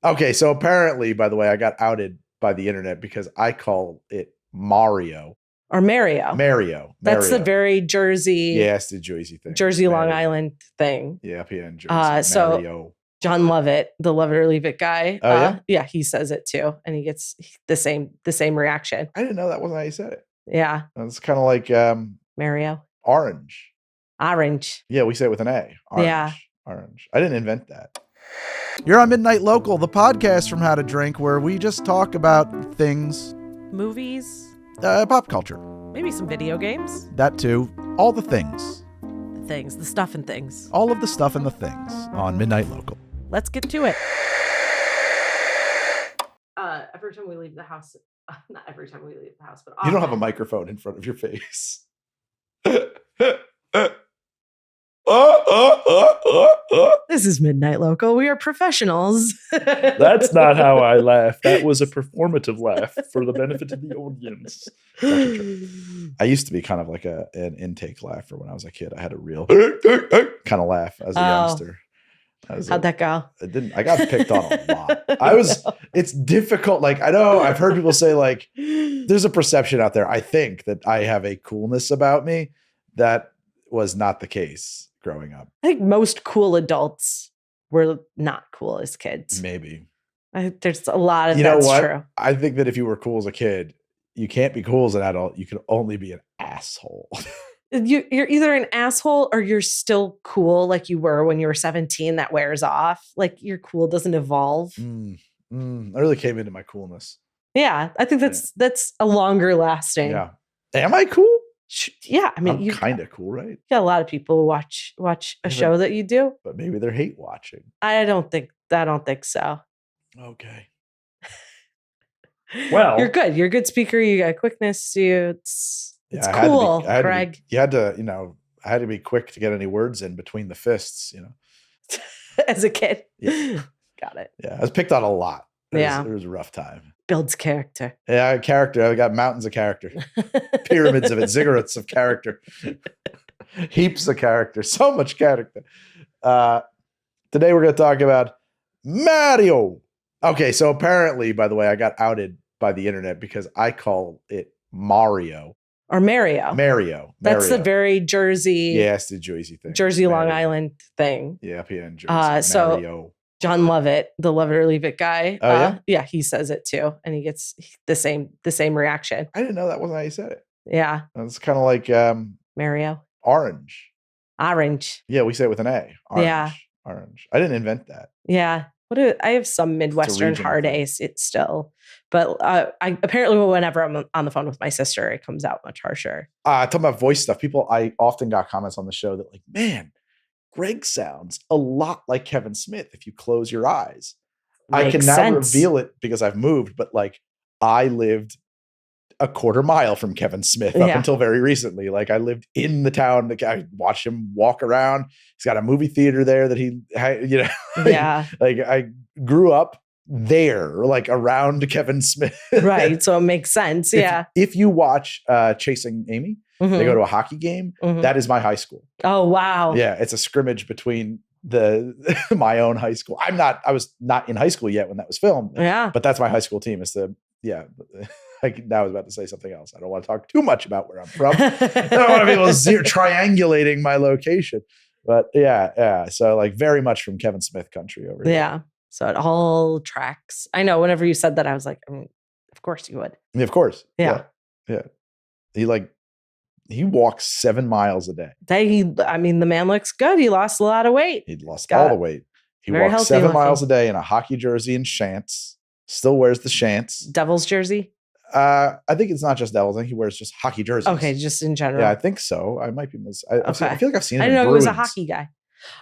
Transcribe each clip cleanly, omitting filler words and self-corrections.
Okay, so apparently, by the way, I got outed by the internet because I call it Mario. Or Mario. Mario. That's the Mario. very Jersey, Yeah, it's the Jersey thing. Jersey Long Mario. Island thing. Yeah, up here in Jersey. So Mario. John Lovett, the Love It or Leave It guy. Oh, yeah? Yeah, he says it too, and he gets the same reaction. I didn't know that wasn't how you said it. Yeah, It's kind of like Mario. orange. Orange. Yeah, we say it with an A. Orange. Yeah. Orange. I didn't invent that. You're on Midnight Local, the podcast from How to Drink, where we just talk about things. Movies. Pop culture. Maybe some video games. That too. All the things. The stuff and things. All of the stuff and the things on Midnight Local. Let's get to it. Every time we leave the house, not every time we leave the house, but often. You don't have a microphone in front of your face. This is Midnight Local. We are professionals. That's not how I laugh. That was a performative laugh for the benefit of the audience. I used to be kind of like an intake laugher when I was a kid. I had a real kind of laugh as a youngster. How'd that go? I got picked on a lot. It's difficult. Like, I know I've heard people say, like, there's a perception out there, I think, that I have a coolness about me. That was not the case growing up. I think most cool adults were not cool as kids. Maybe. There's a lot of you know that's what? true. I think that if you were cool as a kid, you can't be cool as an adult. You can only be an asshole. You're either an asshole or you're still cool like you were when you were 17. That wears off. Like your cool doesn't evolve. I really came into my coolness. Yeah, I think that's a longer lasting. Yeah. Am I cool? Yeah, I mean, I'm kind of cool, right? Yeah, a lot of people watch a show that you do, but maybe they're hate watching. I don't think so. Okay. Well, you're good. You're a good speaker. You got quickness. It's cool, Greg. I had to be quick to get any words in between the fists, As a kid. Yeah. Got it. Yeah, I was picked on a lot. It was a rough time. Builds character. Yeah, character. I got mountains of character. Pyramids of it. Ziggurats of character. Heaps of character. So much character. Today we're going to talk about Mario. Okay, so apparently, by the way, I got outed by the internet because I call it Mario. Or Mario. Mario. That's the very Jersey. Yeah, it's the Jersey thing. Jersey Long Island thing. Yeah, up here in Jersey. Mario. John Lovett, the Love It or Leave It guy. Oh, yeah? Yeah, he says it too, and he gets the same reaction. I didn't know that wasn't how you said it. Yeah. It's kind of like Mario. Orange. Orange. Yeah, we say it with an A. Orange. Yeah. Orange. I didn't invent that. Yeah. I have some Midwestern hard A's still, but I apparently whenever I'm on the phone with my sister, it comes out much harsher. Talking about voice stuff, I often got comments on the show that, like, man, Greg sounds a lot like Kevin Smith if you close your eyes. I can now reveal it because I've moved, but like I lived a quarter mile from Kevin Smith up until very recently. Like I lived in the town. I watched him walk around. He's got a movie theater there that he, like I grew up there, like around Kevin Smith. Right. So it makes sense. If you watch Chasing Amy, they go to a hockey game. That is my high school. Oh, wow. Yeah. It's a scrimmage between my own high school. I was not in high school yet when that was filmed. Yeah. But that's my high school team. Now I was about to say something else. I don't want to talk too much about where I'm from. I don't want people triangulating my location. But yeah. So like very much from Kevin Smith country over here. Yeah. So it all tracks. I know whenever you said that, I was like, of course you would. Yeah, of course. Yeah. He walks 7 miles a day. The man looks good. He lost a lot of weight. He lost all the weight. He walks 7 miles a day in a hockey jersey and shants. Still wears the shants. Devil's jersey? I think it's not just Devils. I think he wears just hockey jerseys. Okay, just in general. Yeah, I think so. I might be I feel like I've seen him. I didn't know he was a hockey guy.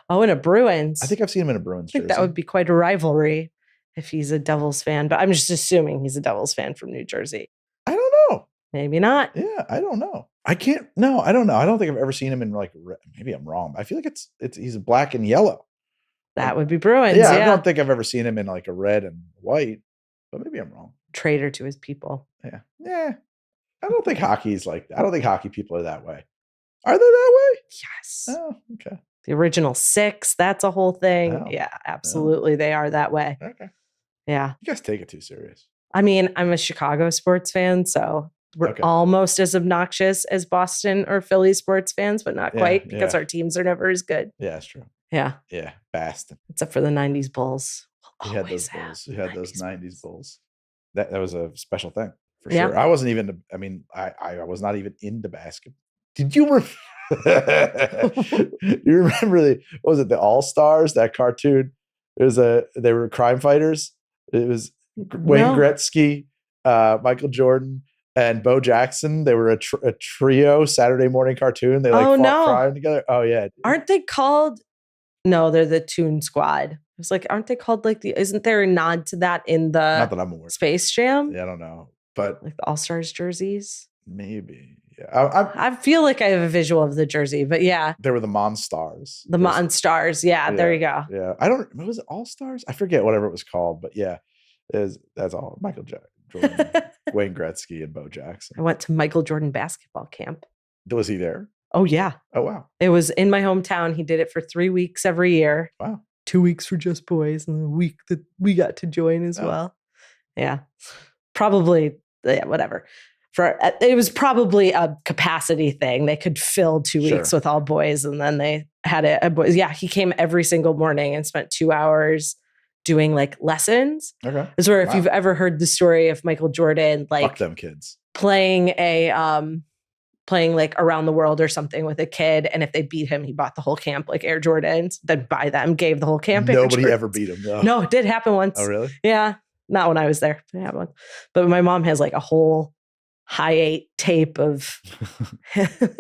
Oh, in a Bruins. I think I've seen him in a Bruins jersey. I think that would be quite a rivalry if he's a Devils fan. But I'm just assuming he's a Devils fan from New Jersey. I don't know. Maybe not. Yeah, I don't know. I don't know. I don't think I've ever seen him in like maybe I'm wrong. But I feel like he's black and yellow. That would be Bruins. Yeah, I don't think I've ever seen him in like a red and white. But maybe I'm wrong. Traitor to his people. Yeah. I don't think hockey's like that. I don't think hockey people are that way. Are they that way? Yes. Oh, okay. The original 6, that's a whole thing. Oh. Yeah, absolutely. They are that way. Okay. Yeah. You guys take it too serious. I mean, I'm a Chicago sports fan, so we're almost as obnoxious as Boston or Philly sports fans, but not quite because our teams are never as good. Yeah, that's true. Yeah. Yeah, Boston. Except for the 90s Bulls. You had those Bulls. You had those 90s Bulls. That was a special thing for sure. I wasn't even, I mean, I was not even into basketball. Did you you remember what was it, the All-Stars, that cartoon? They were crime fighters. It was Wayne Gretzky, Michael Jordan, and Bo Jackson. They were a trio Saturday morning cartoon. They fought crime together. Oh yeah. Aren't they called? No, they're the Toon Squad. It's like, aren't they called isn't there a nod to that in the Not that I'm aware. Space Jam? Yeah, I don't know. But like the All-Stars jerseys? Maybe. Yeah. I feel like I have a visual of the jersey, but yeah. They were the Monstars. The Monstars. Yeah, there you go. Yeah. Was it All-Stars? I forget whatever it was called, but yeah. That's all. Michael Jordan, Wayne Gretzky, and Bo Jackson. I went to Michael Jordan basketball camp. Was he there? Oh, yeah. Oh, wow. It was in my hometown. He did it for 3 weeks every year. Wow. 2 weeks for just boys, and the week that we got to join as well. Yeah. Probably, whatever. It was probably a capacity thing. They could fill 2 weeks with all boys, and then they had a boys. Yeah, he came every single morning and spent 2 hours doing like lessons. Okay. Is where if you've ever heard the story of Michael Jordan, like fuck them kids, playing like around the world or something with a kid, and if they beat him, he bought the whole camp like Air Jordans, then buy them, gave the whole camp. Nobody ever beat him though. No, it did happen once. Oh really? Yeah, not when I was there. It happened once. But my mom has like a whole high 8 tape of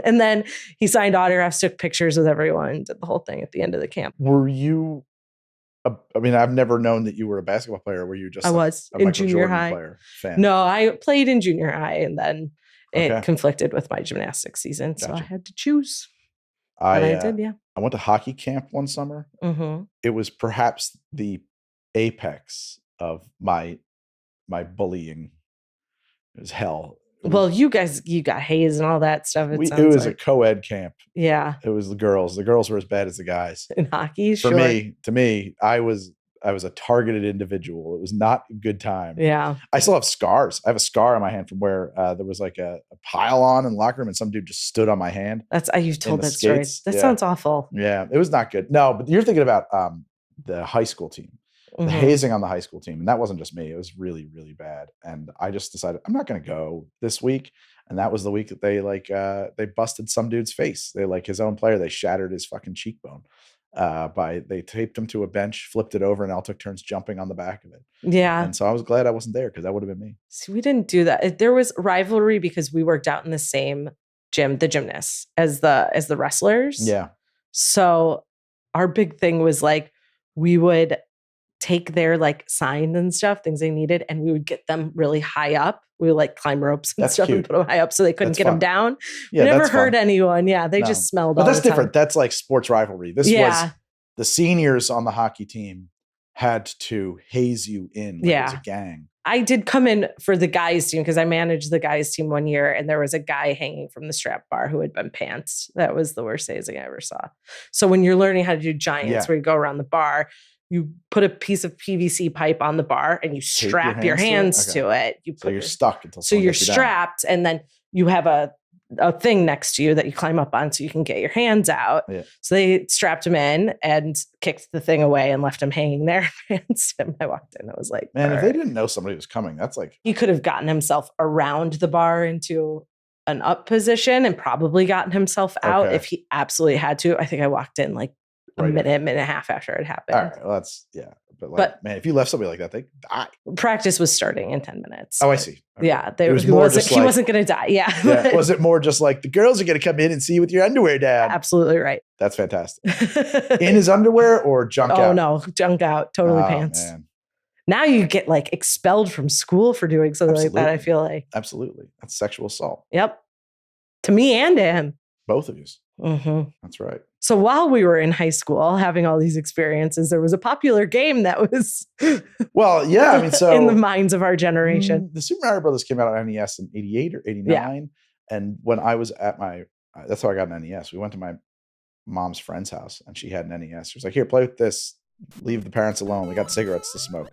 and then he signed autographs, took pictures with everyone, did the whole thing at the end of the camp. Were you I mean, I've never known that you were a basketball player. Were you just I was a in Michael junior Jordan high player, fan? No, I played in junior high, and then it conflicted with my gymnastics season, so I had to choose. I did, yeah. I went to hockey camp one summer. Mm-hmm. It was perhaps the apex of my bullying. It was hell. Well, you got hazed and all that stuff. It was a co-ed camp. Yeah. It was the girls. The girls were as bad as the guys. In hockey, to me, I was a targeted individual. It was not a good time. Yeah. I still have scars. I have a scar on my hand from where there was like a pile on in the locker room, and some dude just stood on my hand. You've told that story. That sounds awful. Yeah, it was not good. No, but you're thinking about the high school team. The hazing on the high school team. And that wasn't just me. It was really, really bad. And I just decided I'm not going to go this week. And that was the week that they busted some dude's face. They his own player. They shattered his fucking cheekbone they taped him to a bench, flipped it over, and all took turns jumping on the back of it. Yeah. And so I was glad I wasn't there because that would have been me. See, we didn't do that. There was rivalry because we worked out in the same gym, the gymnasts, as the wrestlers. Yeah. So our big thing was like we would take their like signs and stuff, things they needed, and we would get them really high up. We would like climb ropes and stuff and put them high up so they couldn't get them down. Yeah, we never hurt anyone. Yeah, they just smelled. But that's different. That's like sports rivalry. This was the seniors on the hockey team had to haze you in like it was a gang. I did come in for the guys team because I managed the guys team one year, and there was a guy hanging from the strap bar who had been pantsed. That was the worst hazing I ever saw. So when you're learning how to do giants, where you go around the bar, you put a piece of PVC pipe on the bar and you strap your hands to it. So you're stuck until so you're strapped, and then you have a thing next to you that you climb up on so you can get your hands out. Yeah. So they strapped him in and kicked the thing away and left him hanging there. And I walked in. I was like, man, if they didn't know somebody was coming, that's like he could have gotten himself around the bar into an up position and probably gotten himself out if he absolutely had to. I think I walked in like a minute and a half after it happened. All right, well, that's But man, if you left somebody like that, they die. Practice was starting in 10 minutes. Oh, I see. Okay. Yeah, he wasn't going to die. Yeah. Was it more just like the girls are going to come in and see you with your underwear down? Absolutely right. That's fantastic. In his underwear or junk out? Oh no, junk out. Totally pants. Man. Now you get like expelled from school for doing something like that. I feel like absolutely that's sexual assault. Yep. To me and to him. Both of you. Mm-hmm. That's right. So while we were in high school having all these experiences, there was a popular game that was well, yeah, I mean, so in the minds of our generation. The Super Mario Bros. Came out on NES in 88 or 89. Yeah. And when I was at that's how I got an NES. We went to my mom's friend's house and she had an NES. She was like, here, play with this leave the parents alone. We got cigarettes to smoke.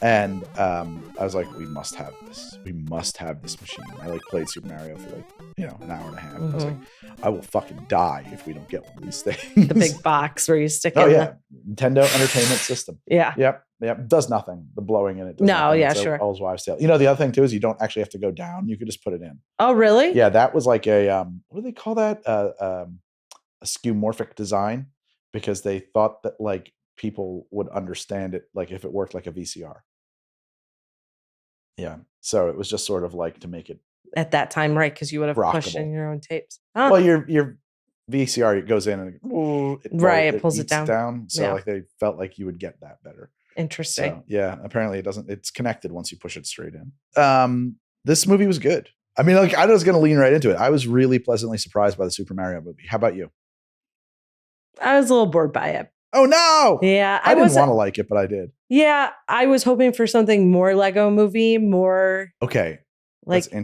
And I was like, we must have this. We must have this machine. I like played Super Mario for like, an hour and a half. I was like, I will fucking die if we don't get one of these things. The big box where you stick in. Oh, yeah. Nintendo Entertainment System. Yeah. Yep. Does nothing. The blowing in it does No, nothing. yeah, It's sure. Old wives' tale. The other thing too is you don't actually have to go down. You could just put it in. Oh, really? Yeah, that was like a what do they call that? A skeuomorphic design, because they thought that like people would understand it like if it worked like a VCR. Yeah. So it was just sort of like to make it at that time, right? Because you would have pushed in your own tapes. Huh. Well, your VCR, it goes in and it pulls it down. So like they felt like you would get that better. Interesting. So, yeah, apparently it doesn't. It's connected once you push it straight in. This movie was good. I mean, like I was going to lean right into it. I was really pleasantly surprised by the Super Mario movie. How about you? I was a little bored by it. Oh no! Yeah, I didn't want to like it, but I did. Yeah, I was hoping for something more Lego Movie, more okay. Like that's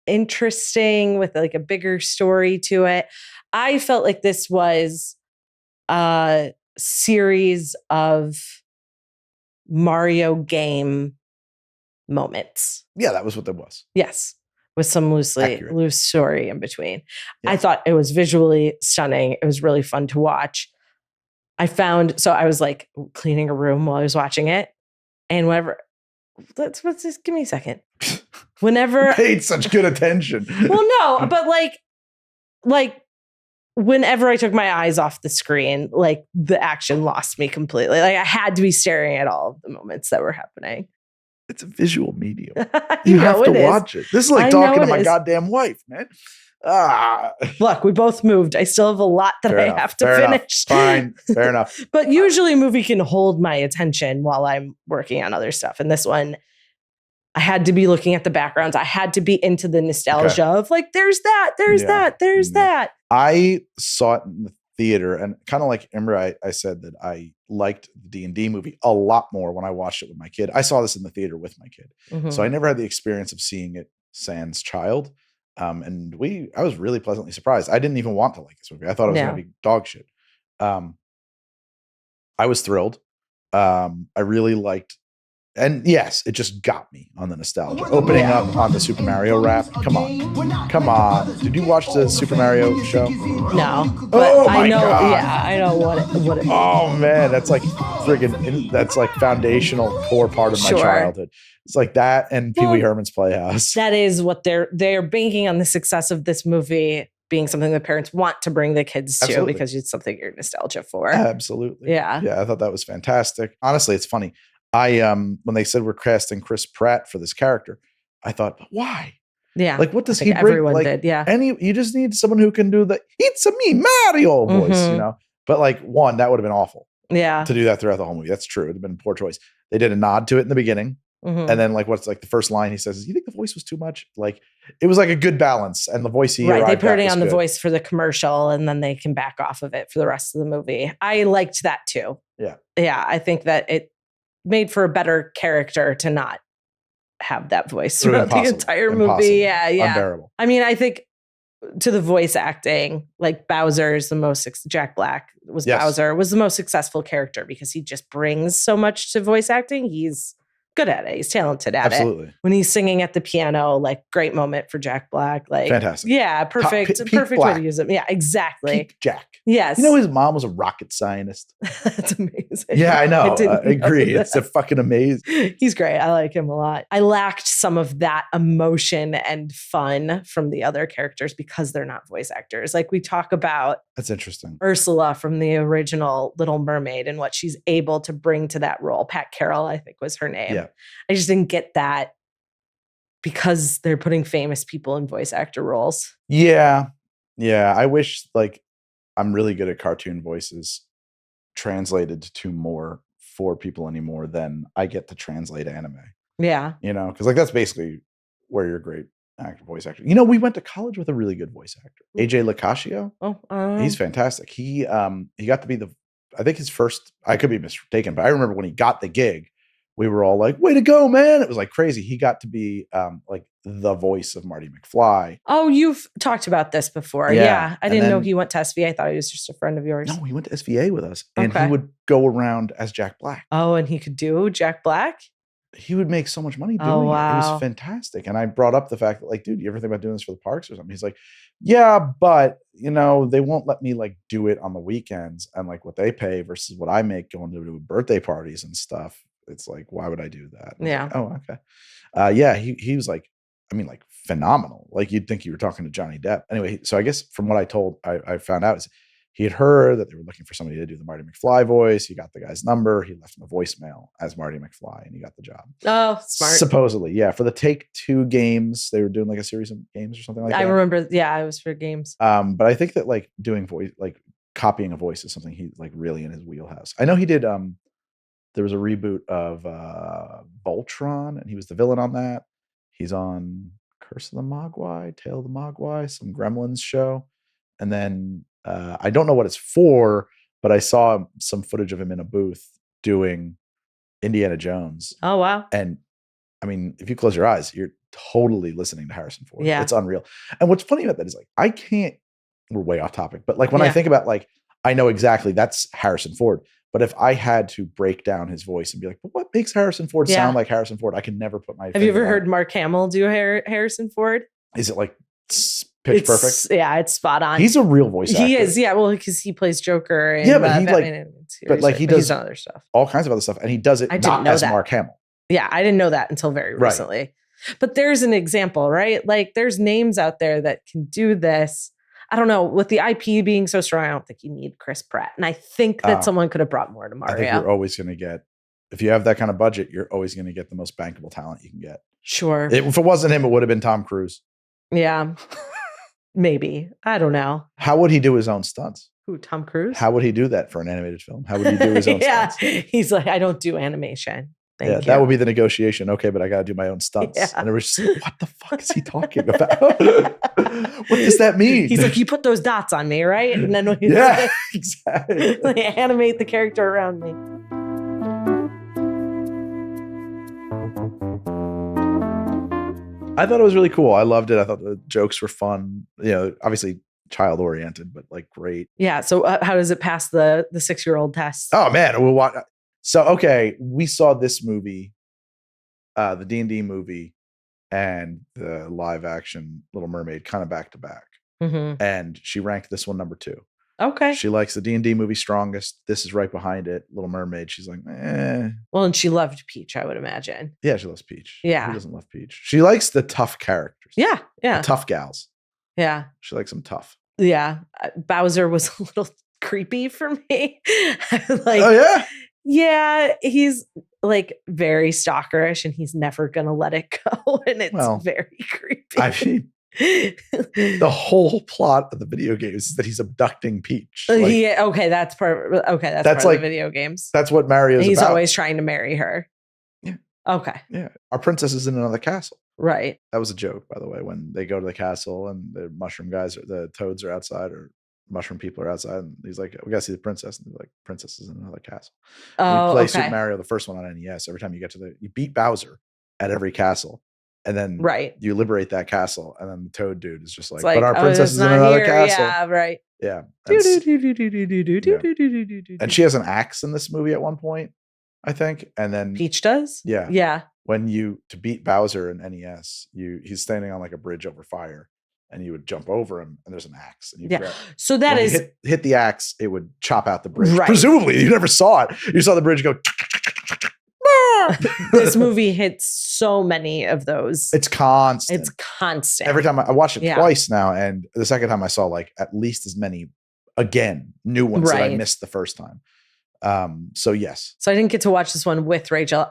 interesting with like a bigger story to it. I felt like this was a series of Mario game moments. Yeah, that was what that was. Yes. With some loose story in between. Yes. I thought it was visually stunning. It was really fun to watch. I was like cleaning a room while I was watching it. And let's just give me a second. Whenever you paid such good attention. Well, no, but like whenever I took my eyes off the screen, like the action lost me completely. Like I had to be staring at all of the moments that were happening. It's a visual medium. You have to watch it. This is like talking to my goddamn wife, man. Look, we both moved. I still have a lot that I have to finish. Fine, fair enough. But usually a movie can hold my attention while I'm working on other stuff. And this one, I had to be looking at the backgrounds. I had to be into the nostalgia of like, there's that. I saw it in the theater, and kind of like Imre, I said that I liked the D&D movie a lot more when I watched it with my kid. I saw this in the theater with my kid. So I never had the experience of seeing it sans child. And I was really pleasantly surprised. I didn't even want to like this movie. I thought it was going to be dog shit. I was thrilled. I really liked, and yes, it just got me on the nostalgia. Opening up on the Super Mario rap. Come on. Did you watch the Super Mario show? No. But I know. God. Yeah, I know what it. Oh man, that's like friggin'. That's like foundational core part of my childhood. It's like that and Pee Wee Herman's Playhouse. That is what they're banking on the success of this movie being something that parents want to bring the kids to because it's something you're nostalgia for. Absolutely. Yeah. Yeah, I thought that was fantastic. Honestly, it's funny. When they said we're casting Chris Pratt for this character, I thought, but why? Yeah. Like, what does he bring? Everyone like, did, yeah. You just need someone who can do the "It's a me Mario" voice, But like, that would have been awful. Yeah. To do that throughout the whole movie. That's true. It would have been a poor choice. They did a nod to it in the beginning. And then like what's like the first line he says is, "You think the voice was too much?" Like it was like a good balance, and the voice he they put it on the voice for the commercial, and then they can back off of it for the rest of the movie. I liked that too. Yeah. I think that it made for a better character to not have that voice throughout the entire movie. Yeah. Unbearable. I mean, I think to the voice acting, like Bowser's the most. Jack Black was Bowser was the most successful character because he just brings so much to voice acting. He's good at it. He's talented at it. When he's singing at the piano, like great moment for Jack Black. Like fantastic. Yeah, perfect. Perfect way to use him. Yeah, exactly. Peak Jack. Yes. His mom was a rocket scientist. That's amazing. Yeah, I know. I agree. It's a fucking amazing. He's great. I like him a lot. I lacked some of that emotion and fun from the other characters because they're not voice actors. Like we talk about. That's interesting. Ursula from the original Little Mermaid and what she's able to bring to that role. Pat Carroll, I think was her name. Yeah. I just didn't get that because they're putting famous people in voice actor roles. Yeah. Yeah. I wish I'm really good at cartoon voices translated to more for people anymore than I get to translate anime. Yeah. Because that's basically where you're great voice actor. We went to college with a really good voice actor. AJ Lacascio. Oh, he's fantastic. He got to be I think his first, I could be mistaken, but I remember when he got the gig we were all like, way to go, man. It was like crazy. He got to be like the voice of Marty McFly. Oh, you've talked about this before. Yeah. I didn't know he went to SVA. I thought he was just a friend of yours. No, he went to SVA with us. And he would go around as Jack Black. Oh, and he could do Jack Black? He would make so much money doing it. It was fantastic. And I brought up the fact that, like, dude, you ever think about doing this for the parks or something? He's like, yeah, but, you know, they won't let me, like, do it on the weekends. And, like, what they pay versus what I make going to birthday parties and stuff. It's like, why would I do that? Yeah. Like, oh, okay. Yeah, he was like, I mean, like, phenomenal. Like, you'd think you were talking to Johnny Depp. Anyway, so I guess from what I found out is he had heard that they were looking for somebody to do the Marty McFly voice. He got the guy's number. He left him a voicemail as Marty McFly, and he got the job. Oh, smart. Supposedly, yeah. For the Take-Two games, they were doing like a series of games or something like that. I remember, yeah, it was for games. But I think that like doing voice, like copying a voice is something he's like really in his wheelhouse. I know he did. There was a reboot of Voltron, and he was the villain on that. He's on Curse of the Mogwai, Tale of the Mogwai, some Gremlins show, and then. I don't know what it's for, but I saw some footage of him in a booth doing Indiana Jones. Oh, wow. And I mean, if you close your eyes, you're totally listening to Harrison Ford. Yeah. It's unreal. And what's funny about that is like, we're way off topic, but like when I think about like, I know exactly that's Harrison Ford. But if I had to break down his voice and be like, but what makes Harrison Ford sound like Harrison Ford? I can never put my Have you ever heard Mark Hamill do Harrison Ford? Is it like pitch perfect? Yeah, it's spot on. He's a real voice actor. He is, yeah. Well, because he plays Joker. And, but he does other stuff, all kinds of other stuff, and he does it not as Mark Hamill. Yeah, I didn't know that until very recently. But there's an example, right? Like, there's names out there that can do this. I don't know. With the IP being so strong, I don't think you need Chris Pratt, and I think that someone could have brought more to Mario. I think you're always going to get, if you have that kind of budget, you're always going to get the most bankable talent you can get. Sure. If it wasn't him, it would have been Tom Cruise. Yeah. Maybe. I don't know. How would he do his own stunts? Who, Tom Cruise? How would he do that for an animated film? How would he do his own stunts? He's like, I don't do animation. Thank you. That would be the negotiation. Okay, but I got to do my own stunts. Yeah. And it was just like, what the fuck is he talking about? What does that mean? He's like, you put those dots on me, right? And then exactly. Like, animate the character around me. I thought it was really cool. I loved it. I thought the jokes were fun. You know, obviously child oriented, but like great. Yeah. So how does it pass the 6-year-old test? Oh man, we'll watch. So okay, we saw this movie, the D&D movie, and the live action Little Mermaid kind of back to back. Mm-hmm. And she ranked this one number 2. Okay. She likes the D&D movie strongest. This is right behind it. Little Mermaid. She's like, eh. Well, and she loved Peach, I would imagine. Yeah, she loves Peach. Yeah. Who doesn't love Peach? She likes the tough characters. Yeah. Yeah. The tough gals. Yeah. She likes them tough. Yeah. Bowser was a little creepy for me. Like, oh, yeah? Yeah. He's like very stalkerish and he's never going to let it go. And it's very creepy. I mean, the whole plot of the video games is that he's abducting Peach. Like, yeah, okay, that's part. Okay, that's part like of the video games. That's what Mario's he's about. Always trying to marry her. Yeah. Okay. Yeah. Our princess is in another castle. Right. That was a joke, by the way, when they go to the castle and the mushroom guys, the toads are outside, or mushroom people are outside, and he's like, "We gotta see the princess." And they're like, "Princess is in another castle." Oh, we play Super Mario, the first one on NES. Every time you beat Bowser at every castle. And then you liberate that castle, and then the Toad dude is just like, but our princess is in another castle. Yeah, right. Yeah. And she has an axe in this movie at one point, I think. And then Peach does? Yeah. Yeah. When to beat Bowser in NES, he's standing on like a bridge over fire, and you would jump over him, and there's an axe. And So that is hit the axe, it would chop out the bridge. Right. Presumably, you never saw it. You saw the bridge go. This movie hits so many of those. It's constant. Every time I watched it twice now, and the second time I saw like at least as many new ones that I missed the first time. So yes. So I didn't get to watch this one with Rachel.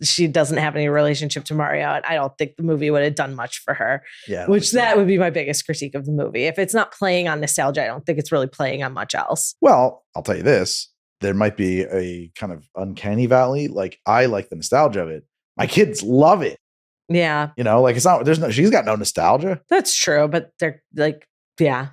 She doesn't have any relationship to Mario, and I don't think the movie would have done much for her. Yeah. That would be my biggest critique of the movie. If it's not playing on nostalgia, I don't think it's really playing on much else. Well, I'll tell you this. There might be a kind of uncanny valley. Like, I like the nostalgia of it. My kids love it. Yeah. You know, like she's got no nostalgia. That's true, but they're like, they're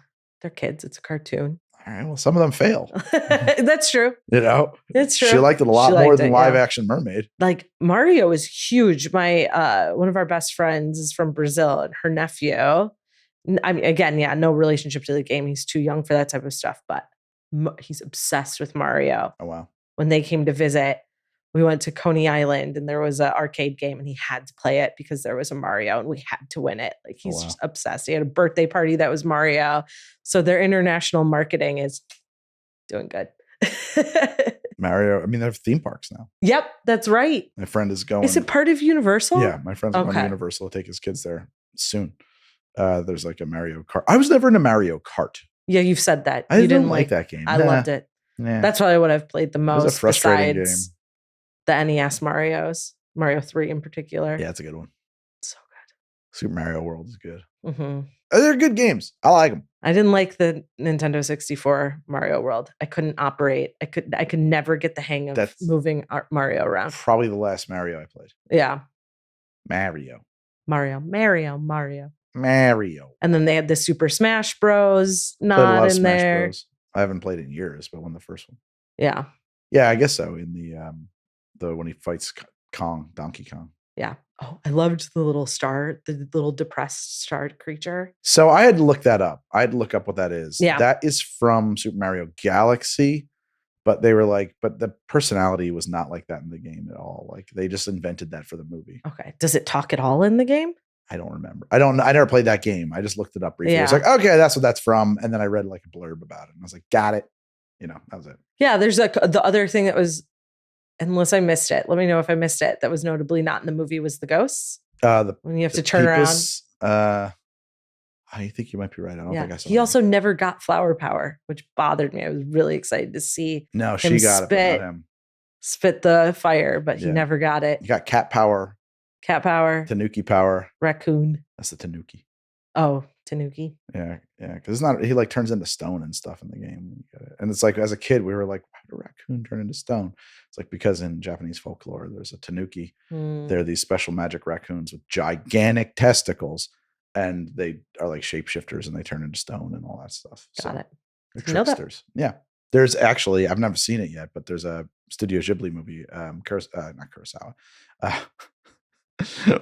kids. It's a cartoon. I All right, well, some of them fail. That's true. You know, It's true. She liked it a lot more than live action Mermaid. Like Mario is huge. My one of our best friends is from Brazil, and her nephew. I mean, again, no relationship to the game. He's too young for that type of stuff, but he's obsessed with Mario. Oh wow! When they came to visit, we went to Coney Island, and there was an arcade game, and he had to play it because there was a Mario, and we had to win it. Like he's just obsessed. He had a birthday party that was Mario. So their international marketing is doing good. Mario. I mean, they have theme parks now. Yep, that's right. My friend is going. Is it part of Universal? Yeah, my friend's going to Universal to take his kids there soon. There's like a Mario Kart. I was never in a Mario Kart. Yeah, you've said that. I didn't like that game. I loved it. Nah. That's probably what I've played the most. It was a frustrating game. The NES Marios, Mario 3 in particular. Yeah, it's a good one. So good. Super Mario World is good. Mm-hmm. They're good games. I like them. I didn't like the Nintendo 64 Mario World. I couldn't operate. I could never get the hang of moving Mario around. Probably the last Mario I played. Yeah. Mario. And then they had the Super Smash Bros. Not in there. Bros. I haven't played in years, but won the first one. Yeah. Yeah, I guess so. In the when he fights Donkey Kong. Yeah. Oh, I loved the little star, the little depressed star creature. So I had to look that up. I had to look up what that is. Yeah. That is from Super Mario Galaxy, but they were like, but the personality was not like that in the game at all. Like they just invented that for the movie. Okay. Does it talk at all in the game? I don't remember. I never played that game. I just looked it up briefly. Yeah. I was like, okay, that's what that's from. And then I read like a blurb about it. And I was like, got it. You know, that was it. Yeah. There's the other thing that was, unless I missed it, let me know if I missed it, that was notably not in the movie, was the ghosts. When you have to turn around. I think you might be right. I don't think I saw He also never got flower power, which bothered me. I was really excited to see she got it, but not him. Spit the fire, but he never got it. You got cat power. Tanuki power. Raccoon. That's the Tanuki. Oh, Tanuki. Yeah. Because it's not, he like turns into stone and stuff in the game. And it's like, as a kid, we were like, why did a raccoon turn into stone? It's like, because in Japanese folklore, there's a Tanuki. They're these special magic raccoons with gigantic testicles. And they are like shapeshifters and they turn into stone and all that stuff. Got it. They're tricksters. Yeah. There's actually, I've never seen it yet, but there's a Studio Ghibli movie, not Kurosawa.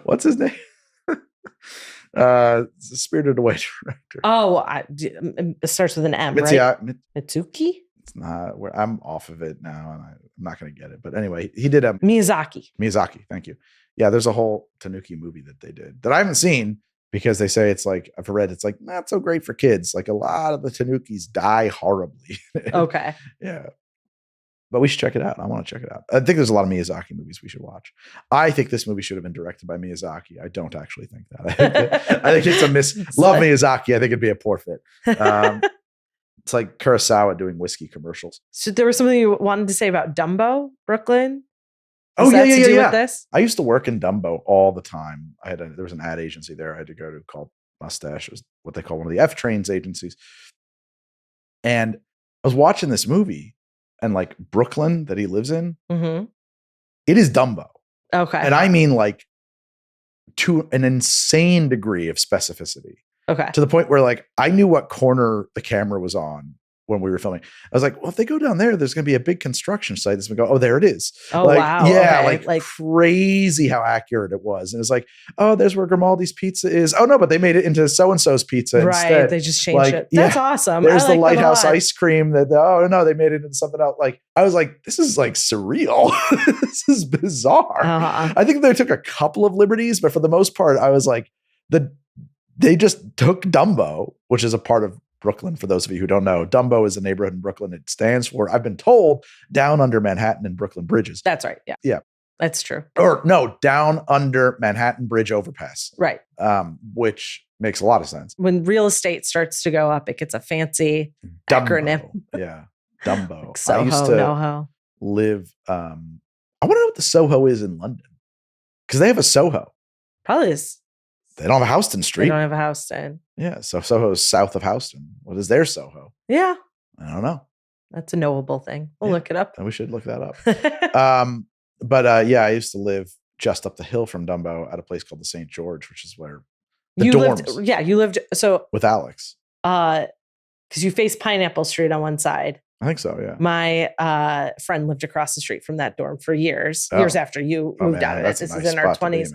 What's his name? Spirited Away director. Oh, it starts with an M, right? Mitsuki? It's not. I'm off of it now, and I'm not going to get it. But anyway, he did a Miyazaki. Thank you. Yeah, there's a whole Tanuki movie that they did that I haven't seen because they say it's like, I've read it's like not so great for kids. Like a lot of the Tanukis die horribly. Okay. Yeah. But we should check it out. I want to check it out. I think there's a lot of Miyazaki movies we should watch. I think this movie should have been directed by Miyazaki. I don't actually think that. I think it's a miss. Love Miyazaki. I think it'd be a poor fit. It's like Kurosawa doing whiskey commercials. So there was something you wanted to say about Dumbo, Brooklyn? With this? I used to work in Dumbo all the time. There was an ad agency there I had to go to called Mustache. It was what they call one of the F Trains agencies. And I was watching this movie. And like Brooklyn that he lives in, it is Dumbo. Okay. And I mean like to an insane degree of specificity. Okay. To the point where like I knew what corner the camera was on when we were filming. I was like, well, if they go down there, there's going to be a big construction site. That's going to go, oh, there it is. Oh, like, wow. Yeah, okay. like crazy how accurate it was. And it's like, oh, there's where Grimaldi's pizza is. Oh, no, but they made it into so-and-so's pizza instead. Right, they just changed it. That's awesome. There's the Lighthouse ice cream that, oh, no, they made it into something else. Like, I was like, this is like surreal. This is bizarre. I think they took a couple of liberties, but for the most part, I was like, they just took Dumbo, which is a part of Brooklyn, for those of you who don't know. Dumbo is a neighborhood in Brooklyn. It stands for, I've been told, down under Manhattan and Brooklyn bridges. That's right. Yeah. Yeah. That's true. Or no, down under Manhattan Bridge overpass. Right. Which makes a lot of sense. When real estate starts to go up, it gets a fancy acronym. Yeah. Dumbo. Like Soho, I used to NoHo. live, I want to know what the Soho is in London. Because they have a Soho. Probably is. They don't have a Houston Street. They don't have a Houston. Yeah, so Soho is south of Houston. What is their Soho? Yeah. I don't know. That's a knowable thing. We'll look it up. And we should look that up. But I used to live just up the hill from Dumbo at a place called the St. George, which is where the dorms. You lived so with Alex. Because because you face Pineapple Street on one side. I think so, yeah. My friend lived across the street from that dorm for years after you moved out of it. This is in our 20s.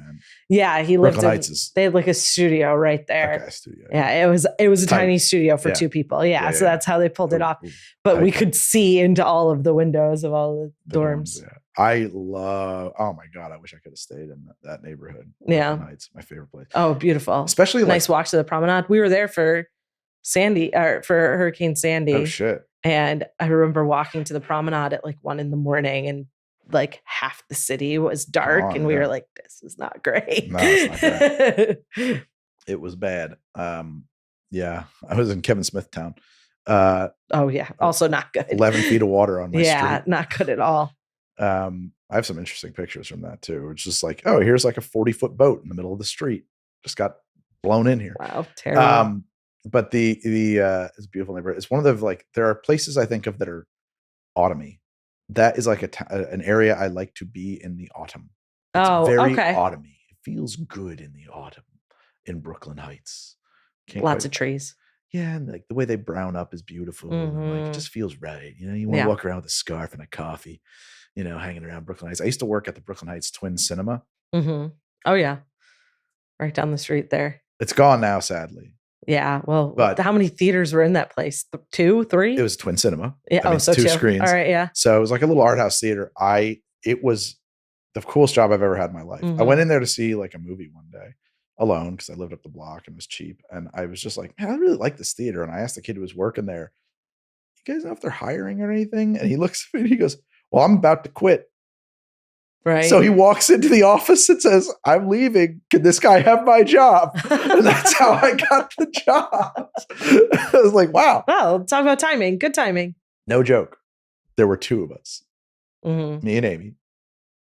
Yeah, he lived they had like a studio right there. Okay, studio. Yeah, it was a tiny studio for two people. Yeah, so that's how they pulled it off. But we could see into all of the windows of all the dorms. I love, oh my God, I wish I could have stayed in that neighborhood. Yeah. Nights, my favorite place. Oh, beautiful. Especially nice walks to the promenade. We were there for Hurricane Sandy. Oh shit. And I remember walking to the promenade at like 1 a.m. and like half the city was dark. And we were like, this is not great. No, it's not great. It was bad. Yeah. I was in Kevin Smith town. Oh yeah. Also not good. 11 feet of water on my street. Yeah, not good at all. I have some interesting pictures from that too. It's just like, oh, here's like a 40-foot boat in the middle of the street. Just got blown in here. Wow, terrible. But it's a beautiful neighborhood. It's one of the, like, there are places I think of that are autumny. That is like an area I like to be in the autumn. It's very autumny. It feels good in the autumn in Brooklyn Heights. Lots of trees. Yeah, and like the way they brown up is beautiful. And like, it just feels right. You know, you want to walk around with a scarf and a coffee, you know, hanging around Brooklyn Heights. I used to work at the Brooklyn Heights Twin Cinema. Mm-hmm. Oh yeah, right down the street there. It's gone now, sadly. Yeah, well, but how many theaters were in that place? 2, 3? It was Twin Cinema. Yeah, so 2 screens. All right, yeah. So it was like a little art house theater. It was the coolest job I've ever had in my life. I went in there to see like a movie one day alone because I lived up the block and it was cheap. And I was just like, man, I really like this theater. And I asked the kid who was working there, you guys know if they're hiring or anything? And he looks at me and he goes, well, I'm about to quit. Right. So he walks into the office and says, I'm leaving. Can this guy have my job? And that's how I got the job. I was like, wow. Well, talk about timing. Good timing. No joke. There were 2 of us. Mm-hmm. Me and Amy.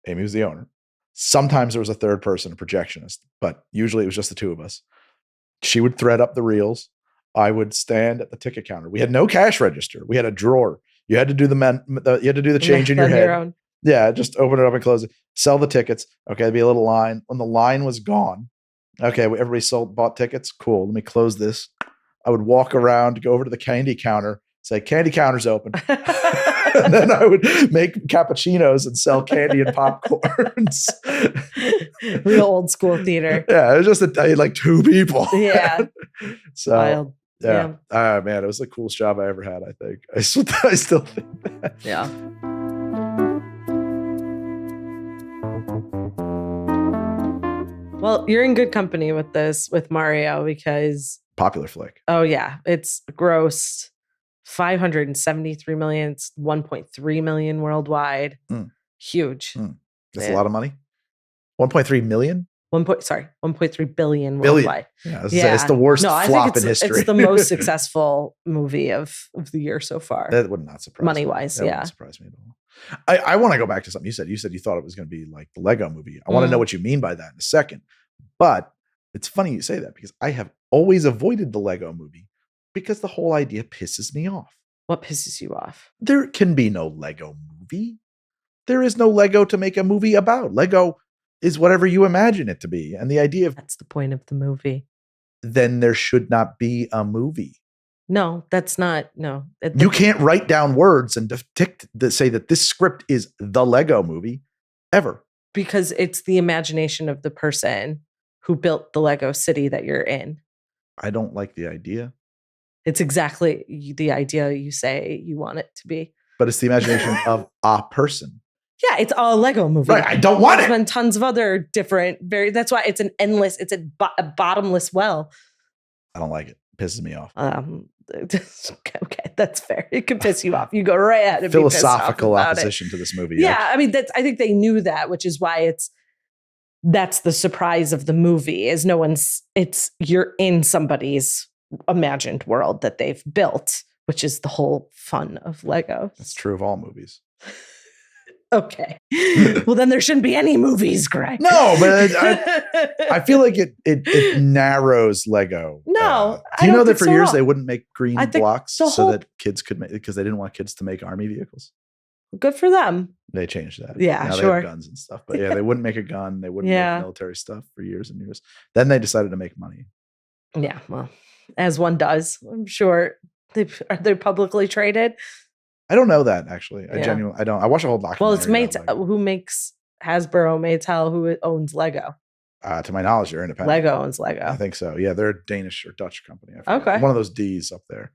Amy was the owner. Sometimes there was a third person, a projectionist, but usually it was just the 2 of us. She would thread up the reels. I would stand at the ticket counter. We had no cash register. We had a drawer. You had to do the change in your head. Yeah, just open it up and close it. Sell the tickets. Okay, there'd be a little line. When the line was gone, okay, everybody bought tickets. Cool. Let me close this. I would walk around, go over to the candy counter, say, candy counter's open. And then I would make cappuccinos and sell candy and popcorns. Real old school theater. Yeah, it was just like 2 people. Yeah. So wild. Yeah. Man, it was the coolest job I ever had, I think. I still think that. Yeah. Well, you're in good company with Mario because popular flick. Oh yeah, it's grossed $573 million. It's 1.3 million worldwide. Huge. That's a lot of money. 1.3 million. 1.3 billion worldwide. Yeah, it's the worst flop in history. It's the most successful movie of the year so far. That would not surprise money wise. That wouldn't surprise me at all. I want to go back to something you said. You said you thought it was going to be like the Lego movie. I want to know what you mean by that in a second. But it's funny you say that because I have always avoided the Lego movie because the whole idea pisses me off. What pisses you off? There can be no Lego movie. There is no Lego to make a movie about. Lego is whatever you imagine it to be. And the idea of that's the point of the movie. Then there should not be a movie. No, that's not. No, you can't write down words and say that this script is the Lego movie ever. Because it's the imagination of the person who built the Lego city that you're in. I don't like the idea. It's exactly the idea you say you want it to be. But it's the imagination of a person. Yeah, it's a Lego movie. Right, I don't want it. There's been tons of other different, that's why it's it's a bottomless well. I don't like it. It pisses me off. Okay, that's fair. It can piss you off. You go right at it. Philosophical opposition to this movie. Yeah, I mean, I think they knew that, which is why that's the surprise of the movie is you're in somebody's imagined world that they've built, which is the whole fun of Lego. That's true of all movies. Okay. Well, then there shouldn't be any movies, Greg. No, but I feel like it narrows Lego. No. Do you know that for years they wouldn't make green blocks so that kids could make, because they didn't want kids to make army vehicles? Good for them. They changed that. Yeah, now sure. They have guns and stuff. But yeah, they wouldn't make a gun. They wouldn't make military stuff for years and years. Then they decided to make money. Yeah, well, as one does, I'm sure. Are they publicly traded? I don't know that actually. I Yeah. genuinely I don't. I watched a whole documentary. Well, it's about Mattel. Lego. Who makes Hasbro? Mattel, who owns Lego? To my knowledge, they're independent. Lego owns Lego. I think so. Yeah, they're a Danish or Dutch company. I forget. Okay. One of those D's up there.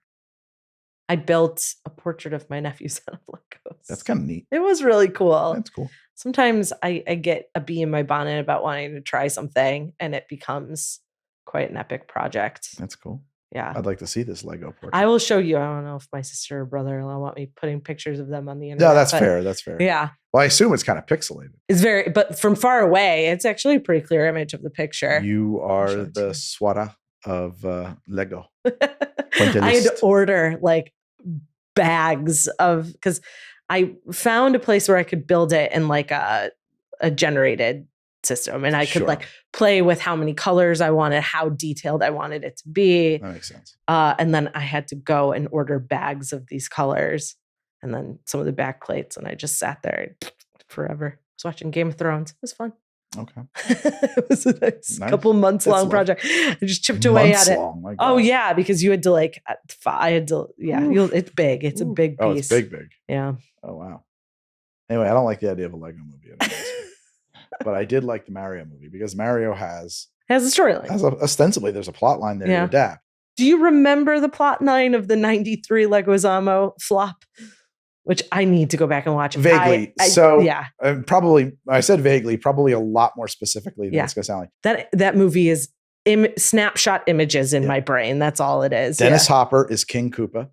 I built a portrait of my nephew's out of Legos. That's kind of neat. It was really cool. That's cool. Sometimes I get a bee in my bonnet about wanting to try something, and it becomes quite an epic project. That's cool. Yeah. I'd like to see this Lego portrait. I will show you. I don't know if my sister or brother-in-law want me putting pictures of them on the internet. No, that's fair. That's fair. Yeah. Well, I assume it's kind of pixelated. It's but from far away, it's actually a pretty clear image of the picture. You are the Swara of Lego. I had to order like bags of, because I found a place where I could build it in like a generated system, and I could like play with how many colors I wanted, how detailed I wanted it to be. That makes sense. And then I had to go and order bags of these colors and then some of the back plates, and I just sat there forever. I was watching Game of Thrones. It was fun. Okay. It was a nice couple months long project. I just chipped away at it. Oh yeah, because you had to like, I had to, it's big. It's a big piece. Oh, it's big. Yeah. Oh wow. Anyway, I don't like the idea of a Lego movie. But I did like the Mario movie because Mario has a storyline. Ostensibly, there's a plot line there to adapt. Do you remember the plot line of the 93 Leguizamo flop? Which I need to go back and watch. Vaguely. Probably, I said vaguely, probably a lot more specifically than it's going to sound like. That movie is snapshot images in my brain. That's all it is. Dennis Hopper is King Koopa,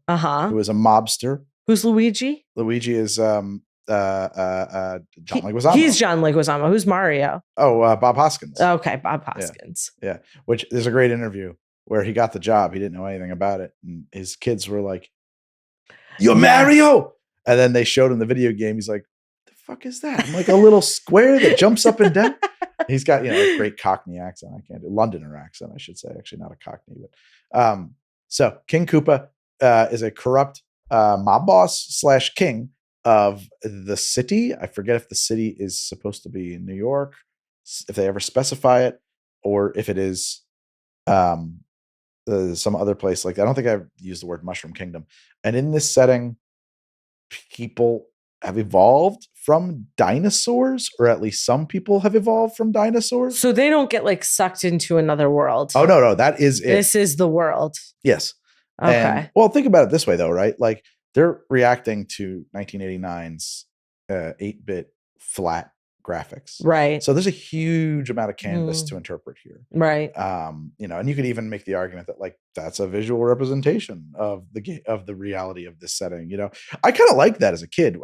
who is a mobster. Who's Luigi? Luigi is John Leguizamo. He's John Leguizamo. Who's Mario? Oh, Bob Hoskins. Okay, Bob Hoskins. Yeah. Which there's a great interview where he got the job. He didn't know anything about it. And his kids were like, "You're Mario!" And then they showed him the video game. He's like, "The fuck is that?" I'm like, a little square that jumps up and down. He's got, a great Cockney accent. I can't do Londoner accent, I should say. Actually, not a Cockney, but so King Koopa is a corrupt mob boss / king of the city. I forget if the city is supposed to be in New York, if they ever specify it, or if it is some other place. Like, I don't think I've used the word Mushroom Kingdom. And in this setting, people have evolved from dinosaurs, or at least some people have evolved from dinosaurs. So they don't get like sucked into another world. Oh, no, that is it. This is the world. Yes. Okay. And, well, think about it this way though, right? Like, they're reacting to 1989's 8-bit flat graphics. Right. So there's a huge amount of canvas to interpret here. Right. And you could even make the argument that like that's a visual representation of the reality of this setting. I kind of like that as a kid.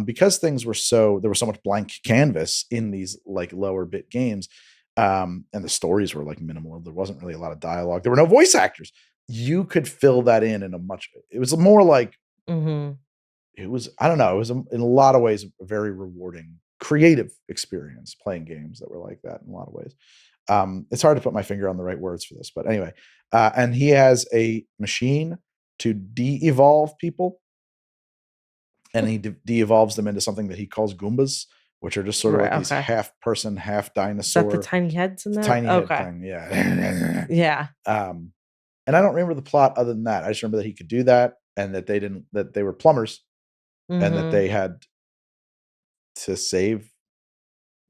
Because there was so much blank canvas in these like lower bit games, and the stories were like minimal. There wasn't really a lot of dialogue. There were no voice actors. You could fill that in it was more like, it was, I don't know, it was in a lot of ways a very rewarding, creative experience playing games that were like that in a lot of ways. It's hard to put my finger on the right words for this, but anyway, and he has a machine to de-evolve people, and he de-evolves them into something that he calls Goombas, which are just sort of like these half person, half dinosaur. Is that the tiny heads in there? Tiny head thing, yeah. Yeah. And I don't remember the plot other than that. I just remember that he could do that, and that they were plumbers, and that they had to save